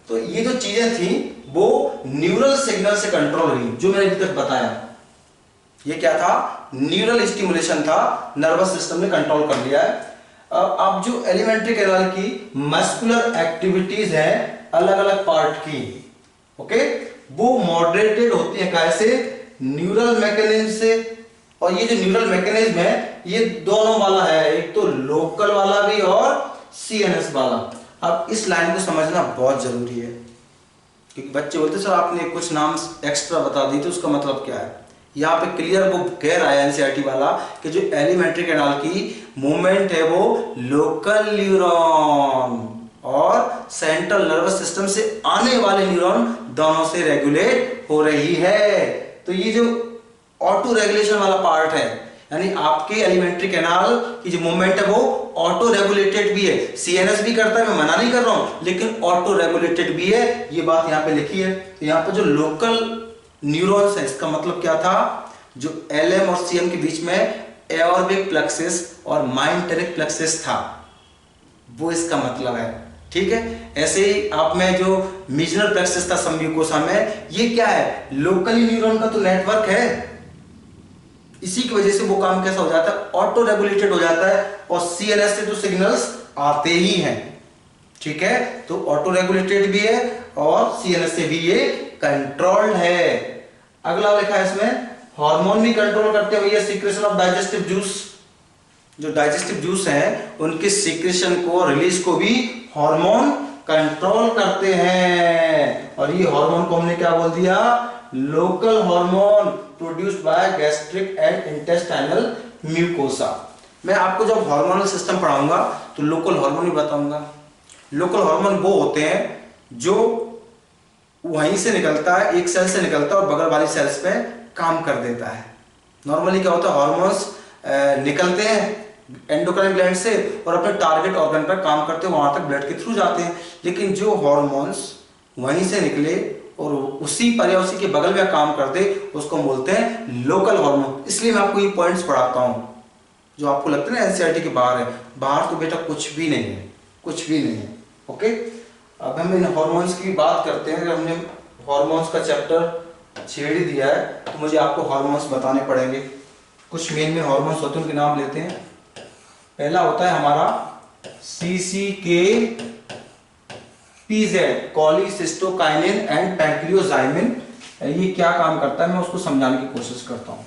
तो ये जो चीजें थी वो न्यूरल सिग्नल से कंट्रोल हुई, जो मैंने अभी तक बताया, ये क्या था, न्यूरल स्टिमुलेशन था, नर्वस सिस्टम ने कंट्रोल कर लिया है। अब जो एलिमेंट्री कैनाल की मस्कुलर एक्टिविटीज है अलग अलग पार्ट की, ओके, वो मॉडरेटेड होती है कैसे, न्यूरल मैकेनिज्म से। और ये जो न्यूरल मैकेनिज्म है ये दोनों वाला है, एक तो लोकल वाला भी और सीएनएस वाला। अब इस लाइन को समझना बहुत जरूरी है, क्योंकि बच्चे बोलते सर आपने कुछ नाम एक्स्ट्रा बता दिए थे, उसका मतलब क्या है। यहाँ पे क्लियर वो कह रहा है एनसीईआरटी वाला कि जो एलिमेंट्री कैनाल की मूवमेंट है वो लोकल न्यूरॉन और सेंट्रल नर्वस सिस्टम से आने वाले न्यूरॉन दोनों से रेगुलेट हो रही है। तो ये जो ऑटो रेगुलेशन वाला पार्ट है, यानी आपके एलिमेंट्री कैनाल की जो मूवमेंट है वो ऑटो रेगुलेटेड भी है, सीएनएस भी करता है, मैं मना नहीं कर रहा हूं, लेकिन ऑटो रेगुलेटेड भी है, ये बात यहाँ पे लिखी है। तो यहाँ पे जो लोकल न्यूरॉन्स है, इसका मतलब क्या था, जो एलएम और सीएम के बीच में एओर्बिक प्लेक्सस और माइंटेरिक प्लेक्सस था, वो इसका मतलब है, ठीक है। ऐसे ही आप में जो मीजनल प्लेक्सस था संम्यूकोसा में, ये क्या है, लोकली न्यूरॉन का तो नेटवर्क है, इसी की वजह से वो काम कैसा हो जाता है, ऑटो रेगुलेटेड हो जाता है, और सीएनएस से तो सिग्नल्स आते ही हैं, ठीक है। तो ऑटो रेगुलेटेड भी है और सीएनएस से भी ये कंट्रोल्ड है। अगला लिखा है इसमें, हार्मोन भी कंट्रोल करते हुए ये सीक्रेशन ऑफ डाइजेस्टिव जूस, जो डाइजेस्टिव जूस है उनके सीक्रेशन को, रिलीज को भी हार्मोन कंट्रोल करते हैं। और ये हार्मोन को हमने क्या बोल दिया, local hormone produced by gastric and intestinal mucosa. मैं आपको जब हार्मोनल सिस्टम पढ़ाऊंगा तो लोकल हार्मोन ही बताऊंगा, लोकल हार्मोन वो होते हैं जो वहीं से निकलता है, एक सेल से निकलता है और बगल वाली सेल्स पे काम कर देता है। नॉर्मली क्या होता है, हार्मोन्स निकलते हैं एंडोक्राइन ग्लैंड से और अपने टारगेट ऑर्गन पर काम करते हैं, वहां तक ब्लड के थ्रू जाते हैं। लेकिन जो हार्मोन्स वहीं से निकले और उसी पर या उसी के बगल में काम करते, उसको बोलते हैं लोकल हार्मोन। इसलिए मैं आपको ये पॉइंट्स पढ़ाता हूँ जो आपको लगता है ना एनसीईआरटी के बाहर है। बाहर तो बेटा कुछ भी नहीं है, कुछ भी नहीं है। ओके, अब हम इन हार्मोन्स की बात करते हैं। हमने हार्मोन्स का चैप्टर छेड़ ही दिया है तो मुझे आपको हार्मोन्स बताने पड़ेंगे। कुछ मेन हार्मोन्स होते हैं, उनके नाम लेते हैं। पहला होता है हमारा CCK PZ, कॉलीसिस्टोकाइनिन एंड पैंक्रियोजाइमिन। ये क्या काम करता है मैं उसको समझाने की कोशिश करता हूं।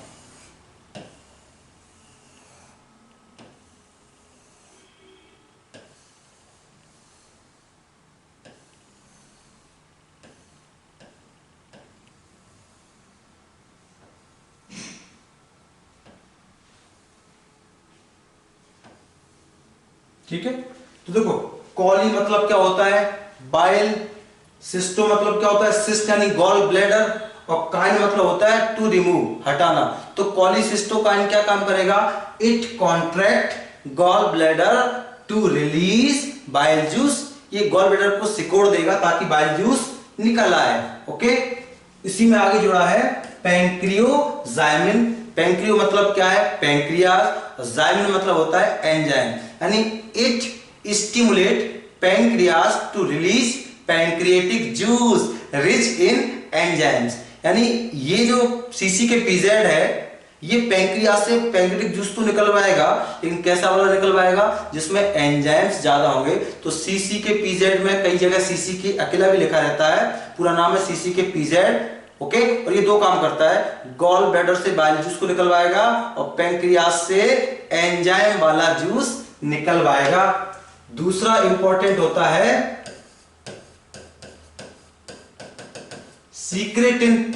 ठीक है, तो देखो कॉली मतलब क्या होता है बाइल, सिस्टो मतलब क्या होता है सिस्ट यानी गॉल ब्लैडर, और काइन मतलब होता है टू रिमूव हटाना। तो कॉलीसिस्टोकाइन क्या काम करेगा, it contract gall bladder to release bile juice. ये गॉल ब्लैडर को सिकोड़ देगा ताकि बाइल जूस निकल आए। ओके, इसी में आगे जुड़ा है पैंक्रियोजाइमिन। पैंक्रियो मतलब क्या है पैंक्रियाज, जाइमिन मतलब होता है एंजाइम, यानी it stimulate pancreas to release pancreatic juice rich in enzymes. यानी ये जो CCK PZ है ये पैंक्रियाज से पैंक्रिएटिक जूस तो निकलवाएगा, लेकिन कैसा वाला निकलवाएगा जिसमें एंजाइम्स ज्यादा होंगे। तो CCK PZ में कई जगह CCK अकेला भी लिखा रहता है, पूरा नाम है CCK PZ। ओके, और ये दो काम करता है, गॉल ब्लैडर से बाइल जूस को निकलवाएगा और पैंक्रियाज से एंजाइम वाला जूस निकलवाएगा। दूसरा इंपॉर्टेंट होता है सीक्रेटिन।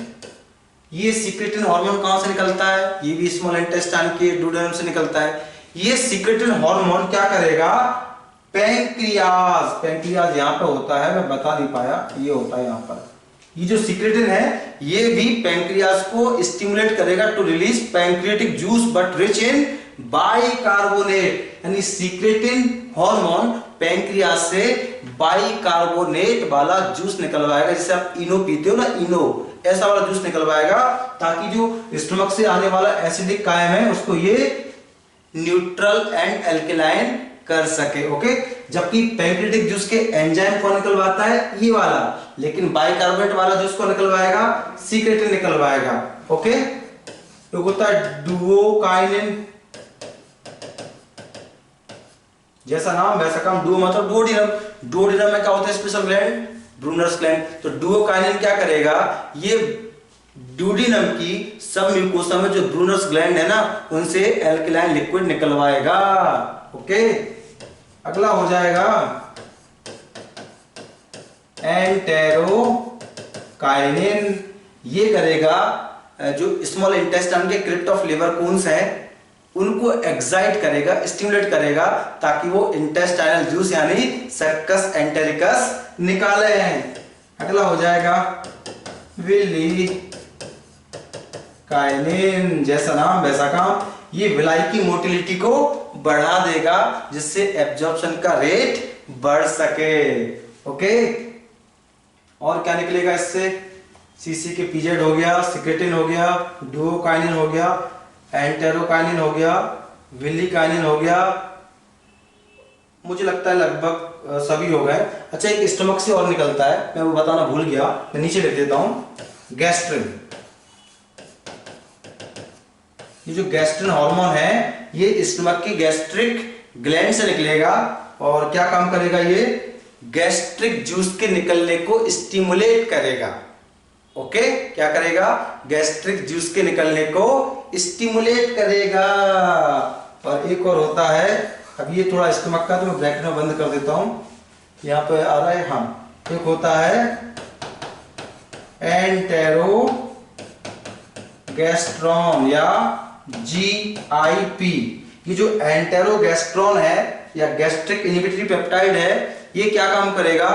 ये सीक्रेटिन हार्मोन कहां से निकलता है, ये भी स्मॉल इंटेस्टाइन के डुओडेनम से निकलता है। ये सीक्रेटिन हार्मोन क्या करेगा, पैंक्रियाज, पैंक्रियाज यहां पे होता है, मैं बता नहीं पाया, ये होता है यहां पर। ये जो सीक्रेटिन है ये भी पैंक्रियाज को स्टिमुलेट करेगा to release pancreatic juice but rich in bicarbonate. यानी सीक्रेटिन हार्मोन पैंक्रियाज से बाइकार्बोनेट वाला जूस निकलवाएगा, जिसे आप इनो पीते हो ना, इनो, ऐसा वाला जूस निकलवाएगा ताकि जो स्टमक से आने वाला एसिडिक कायम है उसको ये न्यूट्रल एंड एल्केलाइन कर सके। ओके, जबकि पैंक्रिएटिक जूस के एंजाइम कौन निकलवाता है, ये वाला, लेकिन बाइकार्बोनेट वाला जूस को निकलवाएगा सीक्रेटिन निकलवाएगा। ओके, तो होता है डुओकाइनिन, जैसा नाम वैसा काम, डुओ मतलब डुओडेनम। डुओडेनम में क्या होता है स्पेशल ग्लैंड, ब्रूनर्स ग्लैंड। तो डुओकाइनिन क्या करेगा, ये डुओडेनम की सब म्यूकोसा में जो ब्रूनर्स ग्लैंड है ना उनसे एल्कलाइन लिक्विड निकलवाएगा। ओके, अगला हो जाएगा एंटेरोकाइनिन। ये करेगा जो स्मॉल इंटेस्टाइन के क्रिप्ट ऑफ लिवर कोन्स है उनको एक्साइट करेगा, स्टिमुलेट करेगा ताकि वो इंटेस्टाइनल जूस यानी सक्कस एंटेरिकस निकाले। अगला हो जाएगा विली काइनिन, जैसा नाम वैसा काम। ये विलाई की मोटिलिटी को बढ़ा देगा जिससे एब्जॉर्प्शन का रेट बढ़ सके। ओके, और क्या निकलेगा इससे, CCK PZ हो गया, सीक्रेटिन हो गया, डुओकाइनिन हो गया, एंटेरोकाइनिन हो गया, विलिकाइनिन हो गया। मुझे लगता है लगभग सभी हो गए। अच्छा, एक स्टमक से और निकलता है, मैं वो बताना भूल गया, मैं नीचे लिख देता हूं, गैस्ट्रिन। ये जो गैस्ट्रिन हार्मोन है ये स्टमक की गैस्ट्रिक ग्लैंड से निकलेगा और क्या काम करेगा, ये गैस्ट्रिक जूस के निकलने को स्टिमुलेट करेगा। ओके, क्या करेगा, गैस्ट्रिक जूस के निकलने को स्टिमुलेट करेगा। और एक और होता है, अब ये थोड़ा स्टमक का तो मैं ब्रैकेट में बंद कर देता हूं, यहां पे आ रहा है, हाँ, एक होता है एंटेरोगैस्ट्रॉन या GIP। ये जो एंटेरोगैस्ट्रॉन है या गैस्ट्रिक इनहिबिटरी पेप्टाइड है, ये क्या काम करेगा,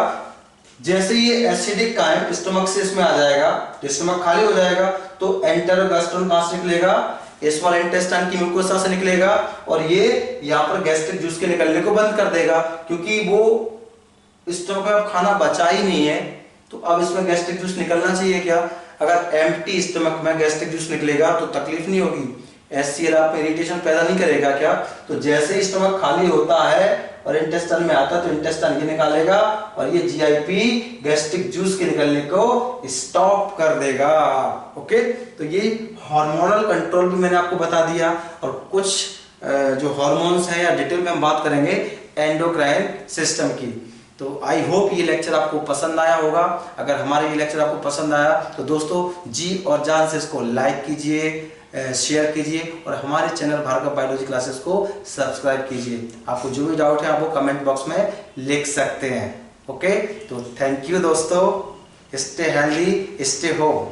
जैसे ये एसिडिक काइम स्टमक से इसमें आ जाएगा, स्टमक खाली हो जाएगा तो एंटर गैस्ट्रोन कहां से निकलेगा, स्मॉल इंटेस्टाइन की म्यूकोसा से निकलेगा और ये यहाँ पर गैस्ट्रिक जूस के निकलने को बंद कर देगा, क्योंकि वो स्टमक में अब खाना बचा ही नहीं है तो अब इसमें गैस्ट्रिक जूस निकलना चाहिए क्या। अगर एम्प्टी स्टमक में गैस्ट्रिक जूस निकलेगा तो तकलीफ नहीं होगी, HCl आप में इरिटेशन पैदा नहीं करेगा क्या। तो जैसे ही स्टमक खाली होता है और इंटेस्टाइन में आता है तो इंटेस्टाइन ये निकालेगा और ये GIP गैस्ट्रिक जूस के निकलने को स्टॉप कर देगा। ओके, तो ये हार्मोनल कंट्रोल भी मैंने आपको बता दिया और कुछ जो हार्मोन्स हैं या डिटेल में हम बात करेंगे एंडोक्राइन सिस्टम की। तो आई होप ये लेक्चर आपको पसंद आया होगा। अगर हमारे ये लेक्चर आपको पसंद आया तो दोस्तों जी और जान से इसको लाइक कीजिए, शेयर कीजिए और हमारे चैनल भार्गव बायोलॉजी क्लासेस को सब्सक्राइब कीजिए। आपको जो भी डाउट है आप वो कमेंट बॉक्स में लिख सकते हैं। ओके, तो थैंक यू दोस्तों, स्टे हेल्दी, स्टे होम।